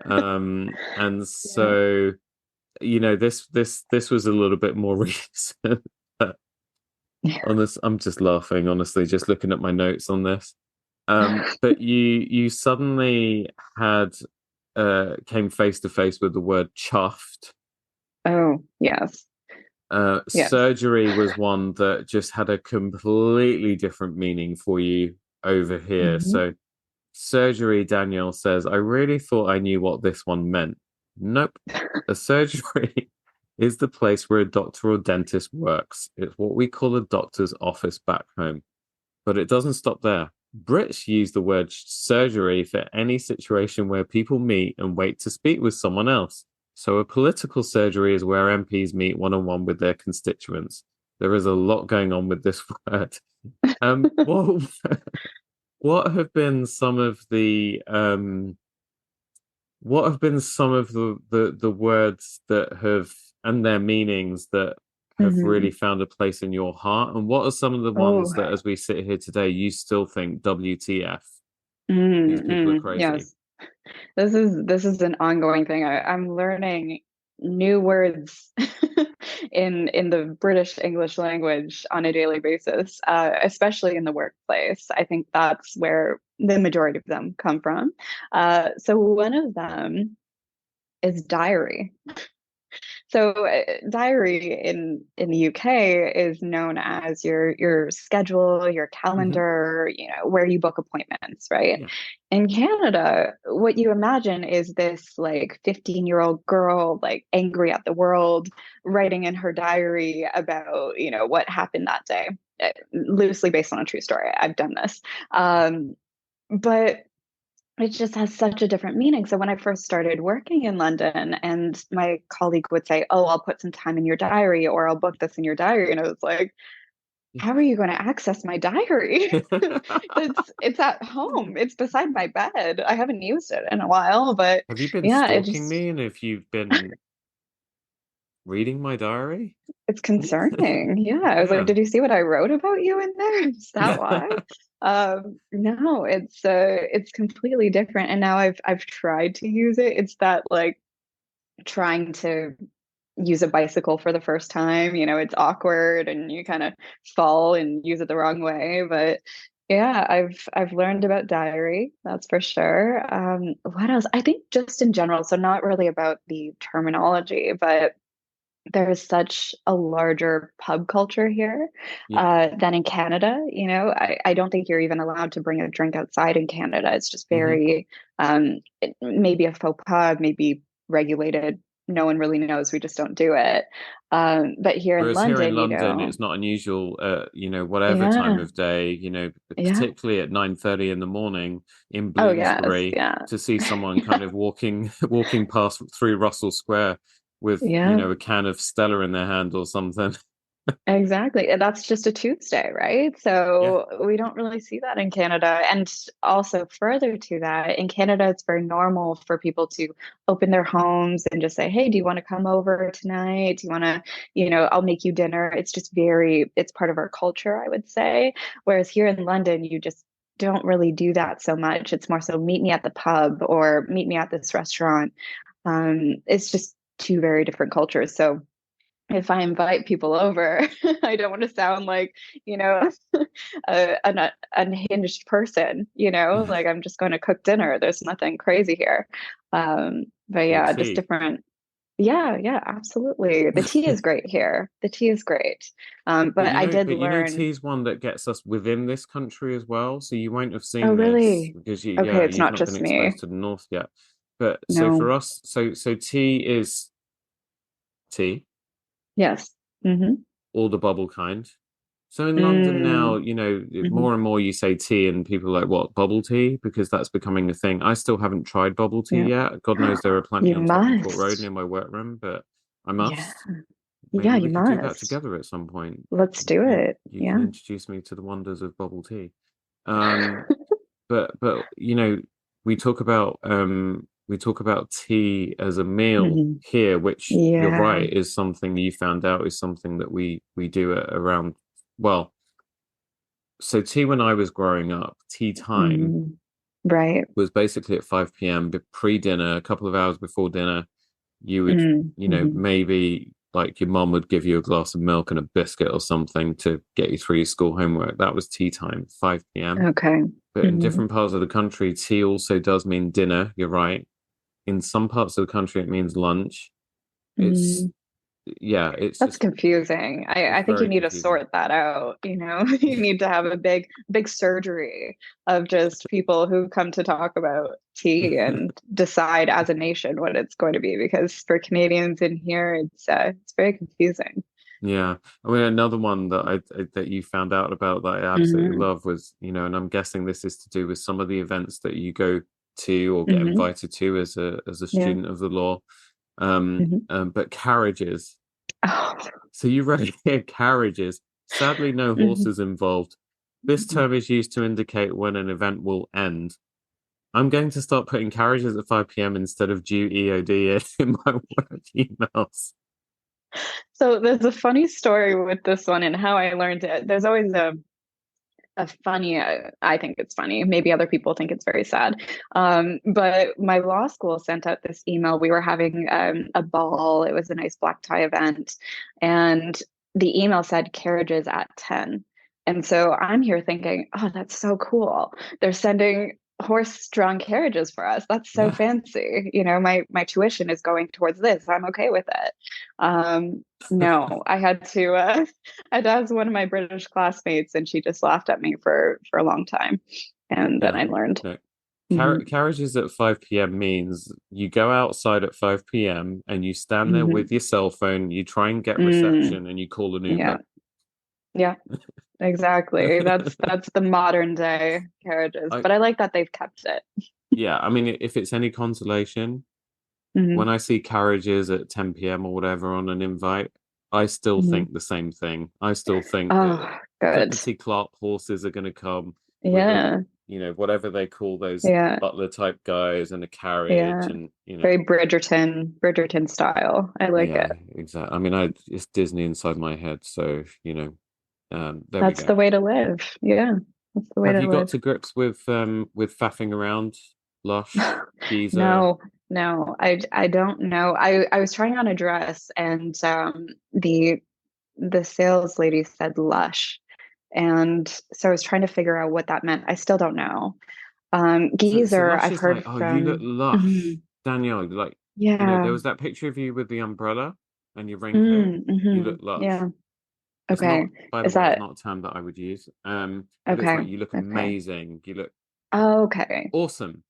And Yeah. so this was a little bit more recent. Yeah. Honest, I'm just laughing, honestly, just looking at my notes on this. But you suddenly had came face to face with the word chuffed. Oh yes. Yes. Surgery was one that just had a completely different meaning for you over here. hmm So surgery, Danielle says, I really thought I knew what this one meant. Nope. A surgery is the place where a doctor or dentist works. It's what we call a doctor's office back home. But it doesn't stop there. Brits use the word surgery for any situation where people meet and wait to speak with someone else. So a political surgery is where MPs meet one on one with their constituents. There is a lot going on with this word. What what have been some of the what have been some of the words that have and their meanings that have really hmm found a place in your heart? And what are some of the Oh. ones that, as we sit here today, you still think WTF? These people are crazy. Yes. This is an ongoing thing. I'm learning new words in the British English language on a daily basis, especially in the workplace. I think that's where the majority of them come from. So one of them is diary. So diary in the UK is known as your schedule, your Hmm. calendar, where you book appointments, right? Yeah. In Canada, what you imagine is this like 15-year-old girl like angry at the world writing in her diary about, what happened that day. Loosely based on a true story. I've done this. But it just has such a different meaning. So when I first started working in London and my colleague would say, "Oh, I'll put some time in your diary or I'll book this in your diary." And I was like, "How are you going to access my diary?" It's at home. It's beside my bed. I haven't used it in a while, but Have you been yeah, it stalking just me? And if you've been reading my diary? it's concerning. Yeah. I was like, Yeah. "Did you see what I wrote about you in there? Is that why?" No, it's completely different. And now I've tried to use it. It's that like trying to use a bicycle for the first time. It's awkward and you kind of fall and use it the wrong way. But yeah, I've learned about diary, that's for sure. What else? I think just in general, so not really about the terminology, but there's such a larger pub culture here Yeah. than in Canada. I don't think you're even allowed to bring a drink outside in Canada. It's just Hmm. very, maybe a faux pas, maybe regulated. No one really knows. We just don't do it. But here in Whereas here in London, London, it's not unusual, whatever time yeah, of day, yeah. particularly at 9:30 in the morning in Oh, yes, Bloomsbury, yeah, to see someone kind of walking walking past through Russell Square with, yeah. a can of Stella in their hand or something. Exactly. And that's just a Tuesday, right? Yeah. So we don't really see that in Canada. And also, further to that, in Canada, it's very normal for people to open their homes and just say, "Hey, do you want to come over tonight? Do you want to, I'll make you dinner." It's just it's part of our culture, I would say. Whereas here in London, you just don't really do that so much. It's more so meet me at the pub or meet me at this restaurant. It's just two very different cultures. So if I invite people over, I don't want to sound like, you know, an unhinged person, like I'm just going to cook dinner. There's nothing crazy here. But Or yeah, just tea. different. Yeah, yeah, absolutely. The tea is great here. The tea is great. But But I did tea learn, is one that gets us within this country as well. So you won't have oh, seen this really? because Okay, it's you've not not been just me. exposed to the north yet. But so for No. us, so tea is tea, Yes. Mm-hmm. all the bubble kind. So in London now, Mm, hmm. more and more you say tea and people are like, what, bubble tea? Because that's becoming a thing. I still haven't tried bubble tea Yeah. yet. God knows there are plenty You on Tottenham Court Road must. near my workroom, but I Yeah. must. Yeah, Maybe you we could do that must. together at some point. Let's do it. You can Yeah. introduce me to the wonders of bubble tea. Um, but we talk about tea as a meal Hmm. here, which you're Yeah. right is something you found out is something that we do at around, well, so tea when I was growing up, tea time Hmm. Right. was basically at 5 p.m. pre-dinner, a couple of hours before dinner. You would, Mm-hmm. maybe like your mom would give you a glass of milk and a biscuit or something to get you through your school homework. That was tea time, 5 p.m. Okay. But in Hmm. different parts of the country, tea also does mean dinner. You're right. In some parts of the country, it means lunch. It's, Mm. yeah, That's confusing. I it's think you very need to confusing. sort that out. You need to have a big surgery of just people who come to talk about tea and decide as a nation what it's going to be. Because for Canadians in here, it's very confusing. Yeah, I mean, another one that that you found out about that I absolutely Hmm. love was, and I'm guessing this is to do with some of the events that you go to or get Hmm. invited to as a Yeah. student of the law. Hmm. But carriages. Oh. So you read here carriages. Sadly, no Hmm. horses involved. This term is used to indicate when an event will end. I'm going to start putting carriages at 5 p.m. instead of due EOD in my work emails. So there's a funny story with this one and how I learned it. There's always a funny, I think it's funny. Maybe other people think it's very sad. But my law school sent out this email. We were having a ball. It was a nice black tie event. And the email said carriages at 10. And so I'm here thinking, oh, that's so cool. They're sending horse-drawn carriages for us. That's so Yeah. fancy. My tuition is going towards this. I'm okay with it. No, I had to ask one of my British classmates, and she just laughed at me for a long time. And then Yeah. I learned. No. Hmm. Carriages at 5 p.m. means you go outside at 5 p.m. and you stand there with Hmm. your cell phone, you try and get Mm, reception, and you call an yeah, Uber. yeah, exactly. That's the modern day carriages, I but I like that they've kept it. Yeah, I mean, if it's any consolation, when Hmm. I see carriages at 10 p.m. or whatever on an invite, I still Hmm. think the same thing. I still think that Oh, good. clippity clop horses are going to come with a, Yeah, whatever they call those yeah, butler type guys and a carriage yeah. and Very Bridgerton style. I like yeah, it. exactly. I mean, it's Disney inside my head, so there we That's go. the way to live. Yeah, that's the way Have to you got live. to grips with faffing around, Lush, Giza? No, no, I don't know. I was trying on a dress, and the sales lady said lush, and so I was trying to figure out what that meant. I still don't know. So Geezer, Lush I've is like, heard oh, you look from. lush, Mhm. Danielle. Like, Yeah. there was that picture of you with the umbrella and your raincoat. You look Mm-hmm. lush. Yeah. It's Okay. not, by the Is way, it's that not a term that I would use. But it's okay? like you look Okay. amazing. You look Okay. awesome.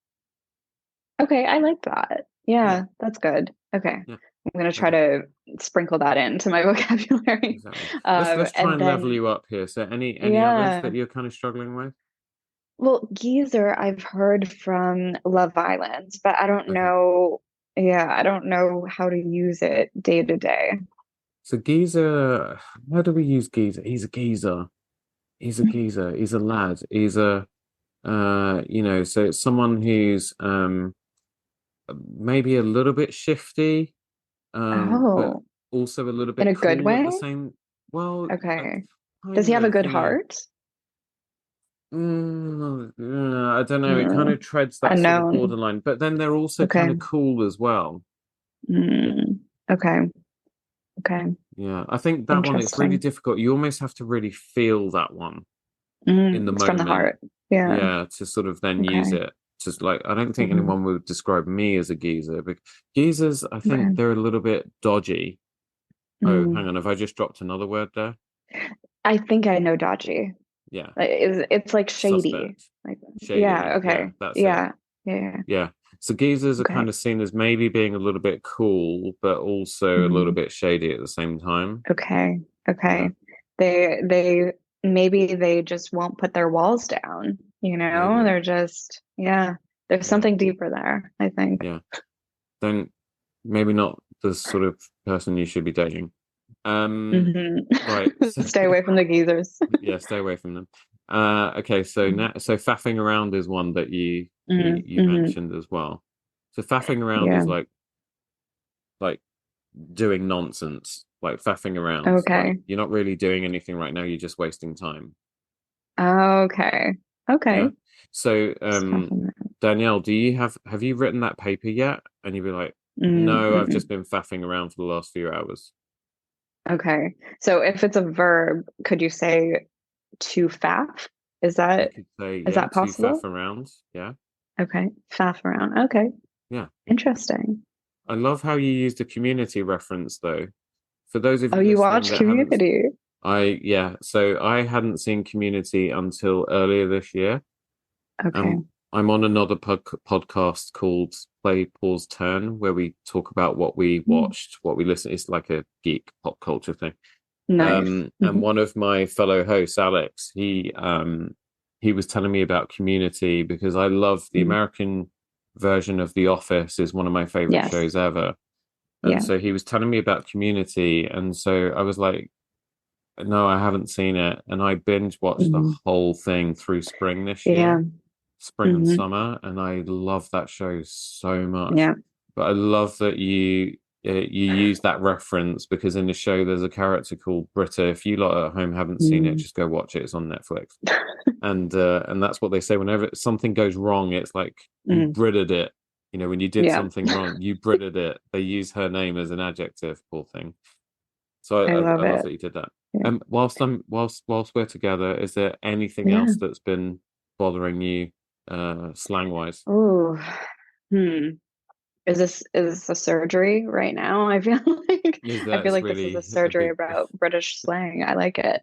Okay. I like that. Yeah, Yeah, that's good. Okay. yeah. I'm gonna try Okay, to sprinkle that into my vocabulary. exactly. Let's try And and level then you up here. So any others yeah. that you're kind of struggling with? Well, geezer, I've heard from Love Island, but I don't Okay. know. Yeah, I don't know how to use it day to day. So geezer, how do we use geezer? He's a geezer. He's a geezer. He's a lad. He's a so it's someone who's maybe a little bit shifty, but Oh, also a little in bit a good cool at the way? same. Well, Okay. Does he kind have a of, good heart? I don't know. It kind Hmm. of treads that sort of Unknown. borderline, but then they're also kind Okay. of cool as well. Mm. Okay. Okay. Yeah, I think that one it's really Interesting. difficult. You almost have to really feel that one in the It's from the moment, heart. Yeah. yeah, to sort of then use Okay. it. Just like I don't think Hmm. anyone would describe me as a geezer, but geezers, I think Okay. they're a little bit dodgy. Oh, hang Mm. on, have I just dropped another word there? I think I know dodgy. Yeah, Like, it's like shady. suspect, Like, yeah. shady. Yeah, Okay. that's it. Yeah. Yeah. Yeah. So geezers are Okay. kind of seen as maybe being a little bit cool, but also a little Mhm. bit shady at the same time. Okay. Yeah, Okay. They maybe they just won't put their walls down, you know? maybe. They're just, yeah, there's Yeah, something deeper there, I think. yeah. Don't maybe not the sort of person you should be dating. Hmm. Right. So, Stay away from the geezers. yeah, stay away from them. Okay, so faffing around is one that you Mm-hmm. mentioned as well. So faffing around is Yeah. like doing nonsense, like faffing around. Like Okay. you're not really doing anything right now, you're just wasting time. Okay. Yeah. Okay. So Stuff in there. Danielle, have you written that paper yet? And you'd be like, no, I've Mm-mm. just been faffing around for the last few hours. Okay. So if it's a verb, could you say to faff? Is You that could say, is yeah, that to faff possible? around. Yeah. Okay. Faff around. Okay. Yeah. Interesting. I love how you used a community reference though. For those of Oh, you you listening watch that haven't, Community. so I hadn't seen Community until earlier this year. Okay. Um, I'm on another podcast called Play Pause Turn, where we talk about what we Mm. watched, what we listened. It's like a geek pop culture thing. Nice. And Hmm. one of my fellow hosts, Alex, he was telling me about Community because I love the Mm. American version of The Office is one of my favorite Yes. shows ever. And Yeah. so he was telling me about Community, and so I was like, no, I haven't seen it. And I binge watched the Hmm. whole thing through spring this year, Yeah. spring and Hmm. summer, and I love that show so much. Yeah. But I love that you. you use that reference because in the show there's a character called Britta. If you lot at home haven't seen it, Mm. just go watch it. It's on Netflix. And that's what they say whenever something goes wrong. It's like you Mm. Britted it. You know, when you did Yeah, something wrong, you Britted it. They use her name as an adjective, poor thing. So I I love love it. that you did that. Yeah. Whilst we're together, is there anything Yeah. else that's been bothering you, slang wise? Oh, hmm. Is this a surgery right now? I feel like Is I that feel it's like this is a really a surgery big? about British slang. I like it.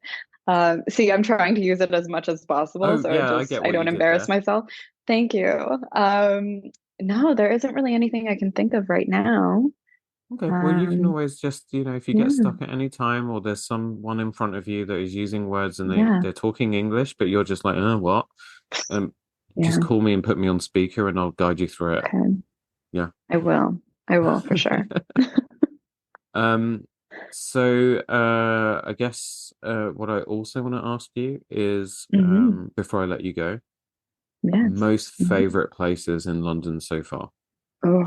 See, I'm trying to use it as much as possible, Oh so yeah, I get I what you don't did embarrass there. myself. Thank you. No, there isn't really anything I can think of right now. Okay, well, you can Um, always just, if you get yeah, stuck at any time or there's someone in front of you that is using words and yeah, they're talking English, but you're just like, what? Um, just yeah. call me and put me on speaker and I'll guide you through it. Okay, Yeah. I will. I will for sure. Um, so I guess what I also want to ask you is, Hmm. before I let you go, Yes. most Mhm. favorite places in London so far. Oh,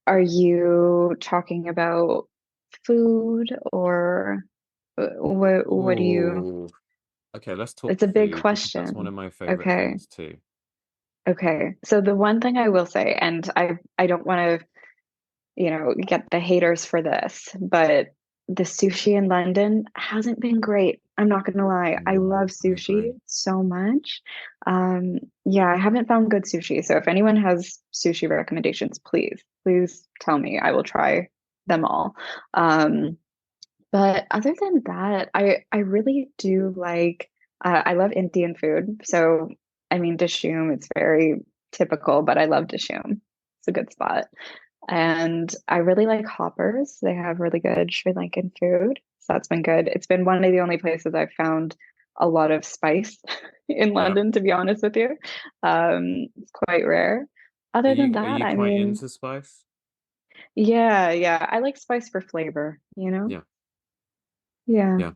are you talking about food or what do you? Oh, okay, let's talk It's a big food because that's one question. of my favorite Okay. things too. Okay. So the one thing I will say, and I don't want to, get the haters for this, but the sushi in London hasn't been great. I'm not gonna lie. I love I agree. sushi so much. Yeah, I haven't found good sushi. So if anyone has sushi recommendations, please tell me. I will try them all. But other than that, I really do like I love Indian food. So I mean Dishoom, it's very typical, but I love Dishoom. It's a good spot. And I really like Hoppers. They have really good Sri Lankan food. So that's been good. It's been one of the only places I've found a lot of spice in Yeah. London, to be honest with you. It's quite rare. Are Other than are that, you I quite mean, into spice? yeah, I like spice for flavor, you know? Yeah. Yeah. Yeah.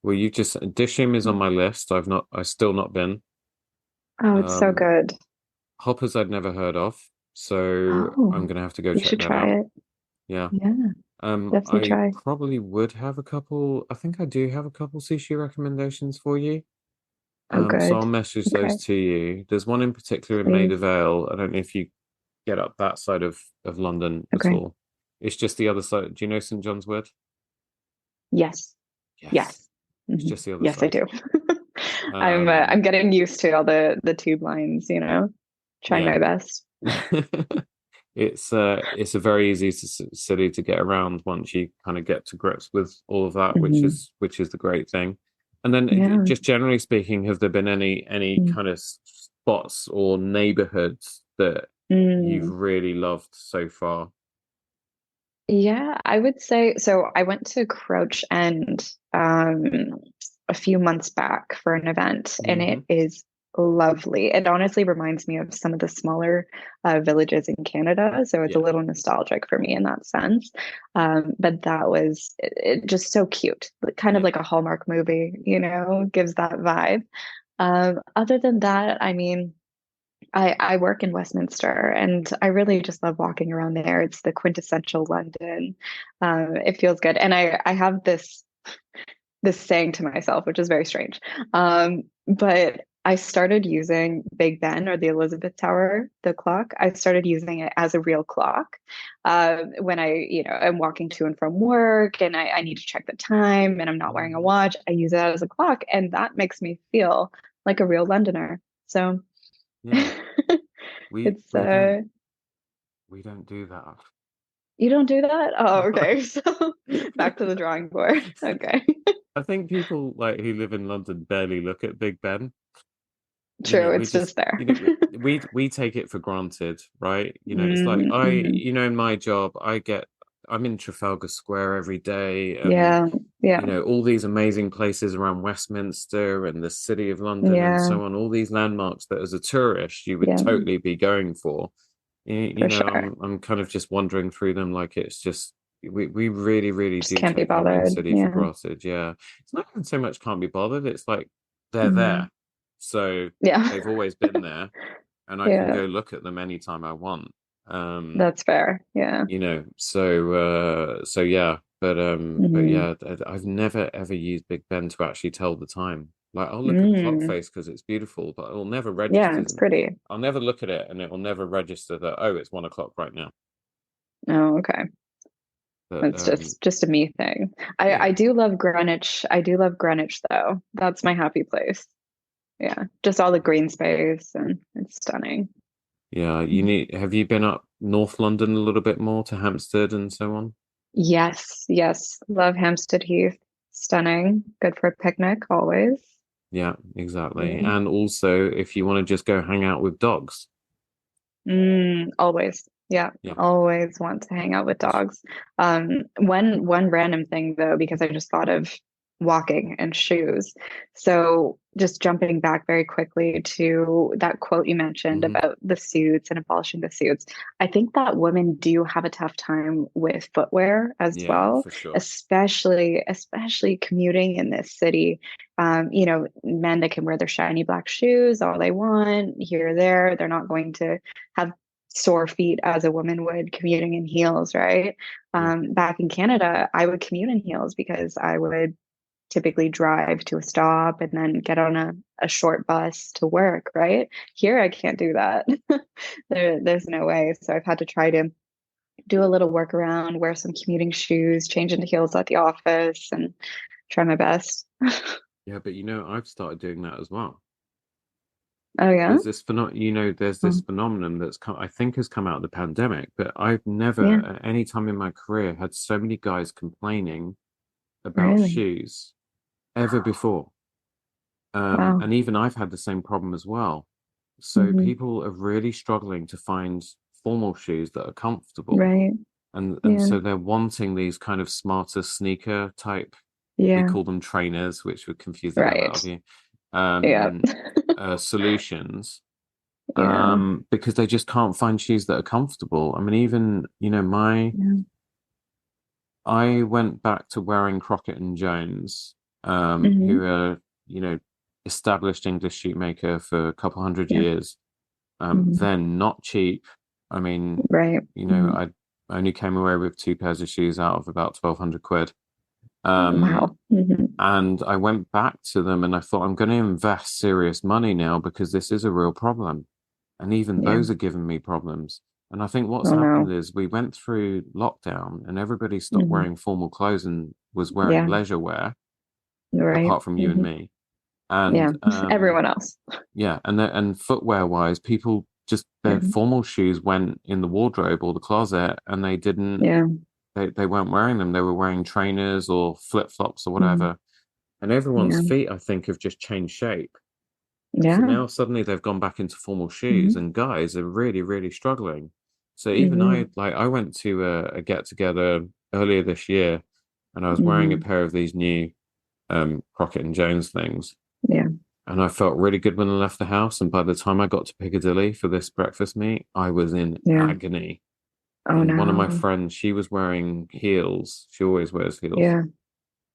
Well, you just Dishim is on my list. I still not been. Oh, it's so Um, good. Hoppers I'd never heard of, so I'm Oh, gonna have to go you check should that out. try it. Yeah. Yeah, definitely I try. probably would have a couple. I think I do have a couple sushi recommendations for you. Oh, So I'll good. message those Okay, to you. There's one in particular in Maida please. Vale. I don't know if you get up that side of London at Okay. all. It's just the other side. Do you know St. John's Wood? Yes. Yes. Yes. It's just the other Yes, I side. do. I'm Um, getting used to all the tube lines, trying yeah. my best. It's a very easy city to get around once you kind of get to grips with all of that, Hmm. which is the great thing. And then Yeah. just generally speaking, have there been any kind of spots or neighborhoods that you've Mm. really loved so far? Yeah, I would say so. I went to Crouch End a few months back for an event, and Hmm. it is lovely. It honestly reminds me of some of the smaller villages in Canada, so it's a Yeah, little nostalgic for me in that sense. But that was just so cute, kind of yeah, like a Hallmark movie, gives that vibe. Other than that, I mean. I work in Westminster and I really just love walking around there. It's the quintessential London. It feels good. And I have this saying to myself, which is very strange. But I started using Big Ben or the Elizabeth Tower, the clock. I started using it as a real clock when I'm walking to and from work and I need to check the time and I'm not wearing a hmm watch. I use it as a clock, and that makes me feel like a real Londoner. So yeah. We it's we don't we don't do that. you don't do that? Oh, No. okay. So back to the drawing board. Okay. I think people like who live in London barely look at Big Ben. True, We it's just just there. we take it for granted, right? It's like Mm-hmm. in my job, I'm in Trafalgar Square every day, and Yeah, yeah, all these amazing places around Westminster and the City of London and yeah, so on, all these landmarks that as a tourist you would yeah, totally be going for. for sure. I'm kind of just wandering through them like it's just we really Just do can't be take our own bothered. city for Yeah. granted. Yeah. It's not even so much can't be bothered, it's like they're Hmm. there. So Yeah. they've always been there and I can Yeah. go look at them anytime I want. That's fair. Yeah. So yeah, but Hmm. yeah, I've never ever used Big Ben to actually tell the time. Like I'll look at clock Mm. face because it's beautiful, but it'll never Yeah, register. it's pretty. I'll never look at it and it will never register that, oh, it's 1 o'clock right now. Oh, okay. But It's just a me thing. I yeah, do love Greenwich. I do love Greenwich though. That's my happy place. Yeah. Just all the green space and it's stunning. yeah, have you been up North London a little bit more to Hampstead and so on? Yes, yes. Love Hampstead Heath. Stunning. Good for a picnic always. Yeah, exactly. Yeah. And also if you want to just go hang out with dogs. Always. Yeah, Yeah. always want to hang out with dogs. One random thing though, because I just thought of walking and shoes. So just jumping back very quickly to that quote you mentioned Hmm. about the suits and abolishing the suits. I think that women do have a tough time with footwear as Yeah, well, for sure. especially commuting in this city. Men that can wear their shiny black shoes all they want here or there. They're not going to have sore feet as a woman would commuting in heels, right? Yeah. Back in Canada, I would commute in heels because I would typically drive to a stop and then get on a short bus to work, right? Here, I can't do that. There's no way. So I've had to try to do a little workaround, wear some commuting shoes, change into heels at the office, and try my best. Yeah, but I've started doing that as well. Oh, yeah? There's this Oh, phenomenon that's come, I think has come out of the pandemic, but I've never yeah, at any time in my career had so many guys complaining about really. shoes ever before. Wow. And even I've had the same problem as well. So Hmm. people are really struggling to find formal shoes that are comfortable. Right. And Yeah. so they're wanting these kind of smarter sneaker type, we Yeah. call them trainers, which would confuse the hell out Right. of you, Yeah. um, solutions, Yeah. because they just can't find shoes that are comfortable. I mean, even, Yeah. I went back to wearing Crockett and Jones, who Hmm. are, you know, established English shoemaker for a couple hundred Yeah. years. Hmm. They're not cheap. I mean, Right. Hmm. I only came away with two pairs of shoes out of about 1,200 quid. Um, Wow. Hmm. and I went back to them and I thought, I'm going to invest serious money now because this is a real problem. And even Yeah. those are giving me problems. And I think what's Oh happened no. is we went through lockdown and everybody stopped Hmm. wearing formal clothes and was wearing Yeah. leisure wear, Right. apart from you and Hmm. me. And Yeah. Everyone else. yeah, and footwear wise, people just their Yeah. formal shoes went in the wardrobe or the closet and Yeah. they weren't wearing them. They were wearing trainers or flip-flops or Hmm. whatever. And everyone's Yeah. feet, I think, have just changed shape. So Yeah. now suddenly they've gone back into formal shoes, Hmm. and guys are really, really struggling. So even Hmm. I went to a get together earlier this year, and I was wearing a Hmm. pair of these new Crockett and Jones things, Yeah. and I felt really good when I left the house. And by the time I got to Piccadilly for this breakfast meet, I was in Yeah. agony. Oh And one of my no. friends, she was wearing heels. She always wears heels. Yeah.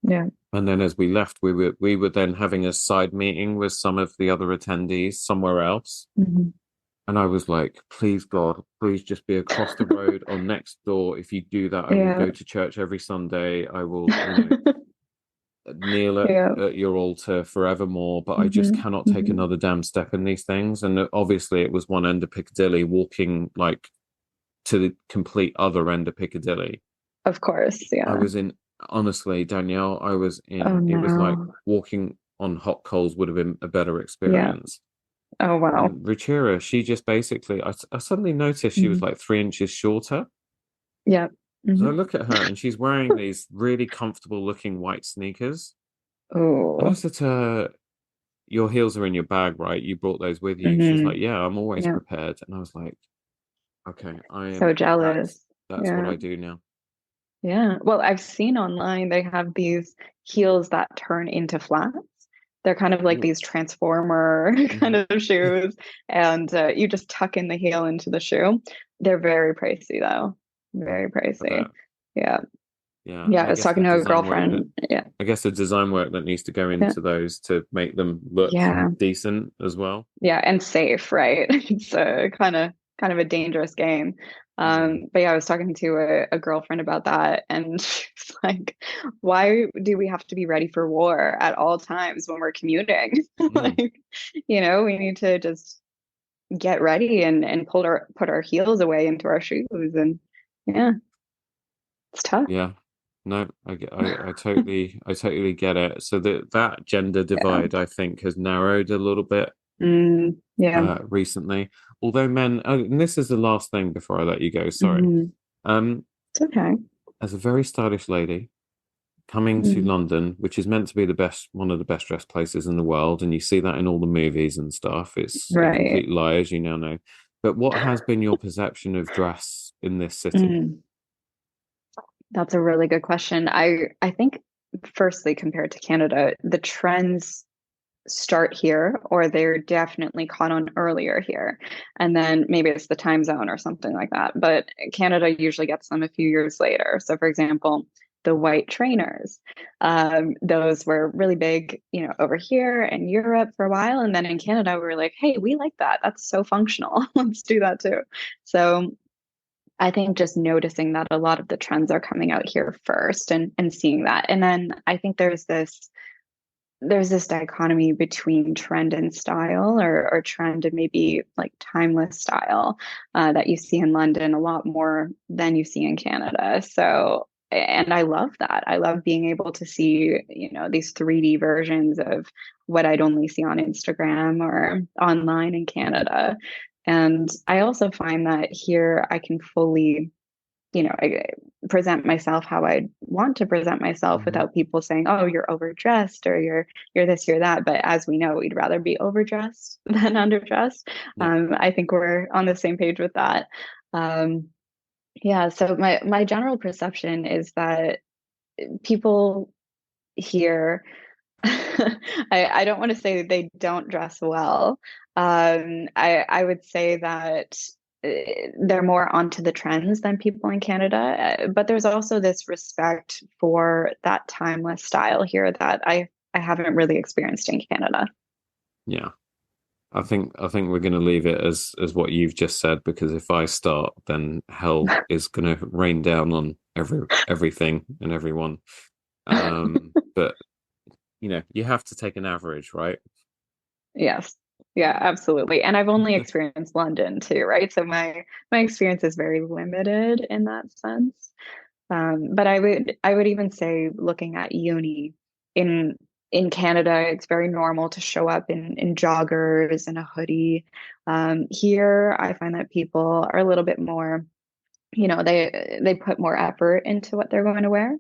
Yeah. And then as we left, we were then having a side meeting with some of the other attendees somewhere else. Hmm. And I was like, please God, please just be across the road or next door. If you do that, I will Yeah. go to church every Sunday. I will, kneel Yeah. at your altar forevermore, but I just Hmm. cannot take Hmm. another damn step in these things. And obviously it was one end of Piccadilly, walking like to the complete other end of Piccadilly. Of course. I Yeah. was in, honestly, Danielle, Oh it was like no. walking on hot coals would have been a better Yeah. experience. Oh wow. And Ruchira, she just basically, I suddenly noticed she was Hmm. like 3 inches shorter. Yeah. So Hmm. I look at her and she's wearing these really comfortable looking white sneakers. And I Oh. said to her, your heels are in your bag, right? You brought those with you. She's like, Hmm. yeah, I'm always Yeah. prepared. And I was like, okay, So jealous. that's what Yeah. I do now. Yeah. Well, I've seen online they have these heels that turn into flats. They're kind of like Ooh. these transformer kind Hmm. of shoes, and you just tuck in the heel into the shoe. They're very pricey though. Very I pricey. bet. Yeah. Yeah. Yeah. And I was talking to a girlfriend. Yeah. the design work that needs to go Yeah. into those to make them look Yeah. decent as well. Yeah. And safe, right? It's kind of kind of a dangerous game. Mm. But yeah, I was talking to a girlfriend about that, and she's like, why do we have to be ready for war at all times when we're commuting? Mm. Like, we need to just get ready and put our heels away into our shoes. And yeah, it's tough. Yeah. No, I totally get it. So that gender Yeah. divide, I think, has narrowed a little bit Yeah. recently. Although men, and this is the last thing before I let you go, sorry. Mhm. Um, It's okay. as a very stylish lady coming to Mm. London, which is meant to be one of the best dressed places in the world, and you see that in all the movies and stuff. It's a Right. complete lie, as you now know. But what has been your perception of dress in this city? Mm. That's a really good question. I think firstly, compared to Canada, the trends start here, or they're definitely caught on earlier here. And then maybe it's the time zone or something like that. But Canada usually gets them a few years later. So, for example, the white trainers, those were really big, over here in Europe for a while. And then in Canada, we were like, hey, we like that. That's so functional. Let's do that too. So, I think just noticing that a lot of the trends are coming out here first and seeing that. And then I think there's this dichotomy between trend and style, or trend and maybe like timeless style, that you see in London a lot more than you see in Canada. So, and I love that. I love being able to see, these 3D versions of what I'd only see on Instagram or online in Canada. And I also find that here I can fully, I present myself how I want to present myself Hmm. without people saying, "Oh, you're overdressed," or "you're this, you're that." But as we know, we'd rather be overdressed than underdressed. Yeah. I think we're on the same page with that. Um, yeah. So my general perception is that people here, I don't want to say that they don't dress well. I would say that they're more onto the trends than people in Canada, but there's also this respect for that timeless style here that I haven't really experienced in Canada. Yeah. I think we're going to leave it as what you've just said, because if I start, then hell is going to rain down on everything and everyone. But you have to take an average, right? Yes. Yeah, absolutely. And I've only experienced London too, right? So my experience is very limited in that sense. But I would even say, looking at uni in in Canada, it's very normal to show up in joggers and a hoodie. Here, I find that people are a little bit more, they put more effort into what they're going to wear,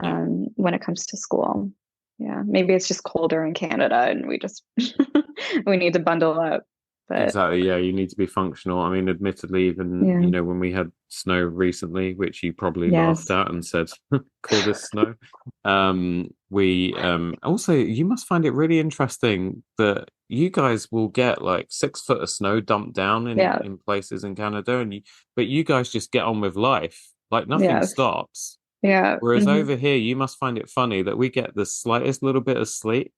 Yeah. when it comes to school. Yeah, maybe it's just colder in Canada and we just we need to bundle up. But Exactly. Yeah, you need to be functional. I mean, admittedly, even yeah, when we had snow recently, which you probably laughed yes, at and said, "Call this snow." We also, you must find it really interesting that you guys will get like 6 foot of snow dumped down in yeah, places in Canada, but you guys just get on with life, like nothing yes, stops. yeah, Whereas over here, you must find it funny that we get the slightest little bit of sleet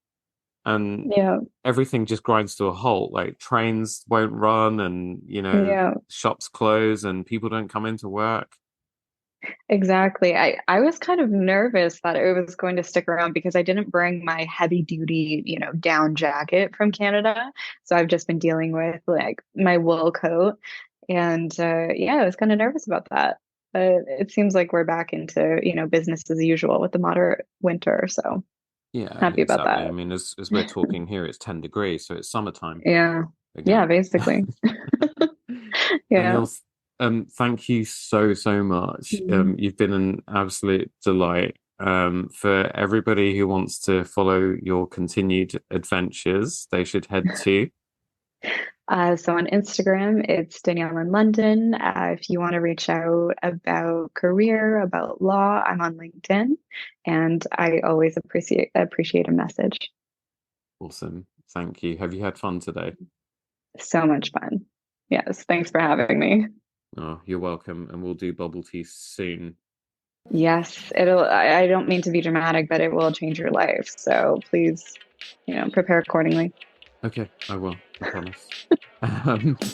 and yeah, everything just grinds to a halt. Like trains won't run, and yeah. shops close, and people don't come into work. Exactly. I was kind of nervous that it was going to stick around because I didn't bring my heavy duty, down jacket from Canada. So I've just been dealing with like my wool coat. And yeah, I was kind of nervous about that. But it seems like we're back into, business as usual with the moderate winter. So Yeah, happy about exactly. I that. mean, as we're talking here, it's 10 degrees, so it's summertime Yeah. Yeah, again. basically. Yeah. Danielle, thank you so, so much. Mhm. You've been an absolute delight. For everybody who wants to follow your continued adventures, they should head to. So on Instagram, it's Danielle in London. If you want to reach out about career, about law, I'm on LinkedIn, and I always appreciate a message. Awesome. Thank you. Have you had fun today? So much fun. Yes, thanks for having me. Oh, you're welcome, and we'll do bubble tea soon. Yes, I don't mean to be dramatic, but it will change your life. So please, prepare accordingly. Okay, I will. I promise.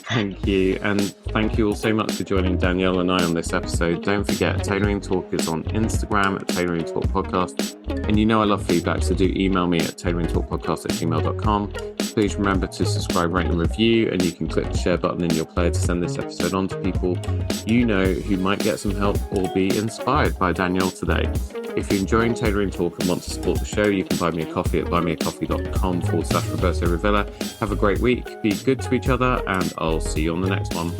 Thank you. And thank you all so much for joining Danielle and I on this episode. Don't forget, Tailoring Talk is on Instagram at Tailoring Talk Podcast. And you know I love feedback, so do email me at tailoringtalkpodcast@gmail.com. Please remember to subscribe, rate and review, and you can click the share button in your player to send this episode on to people you know who might get some help or be inspired by Danielle today. If you're enjoying Tailoring Talk and want to support the show, you can buy me a coffee at buymeacoffee.com/Roberto Revilla. Have a great week, be good to each other, and I'll see you on the next one.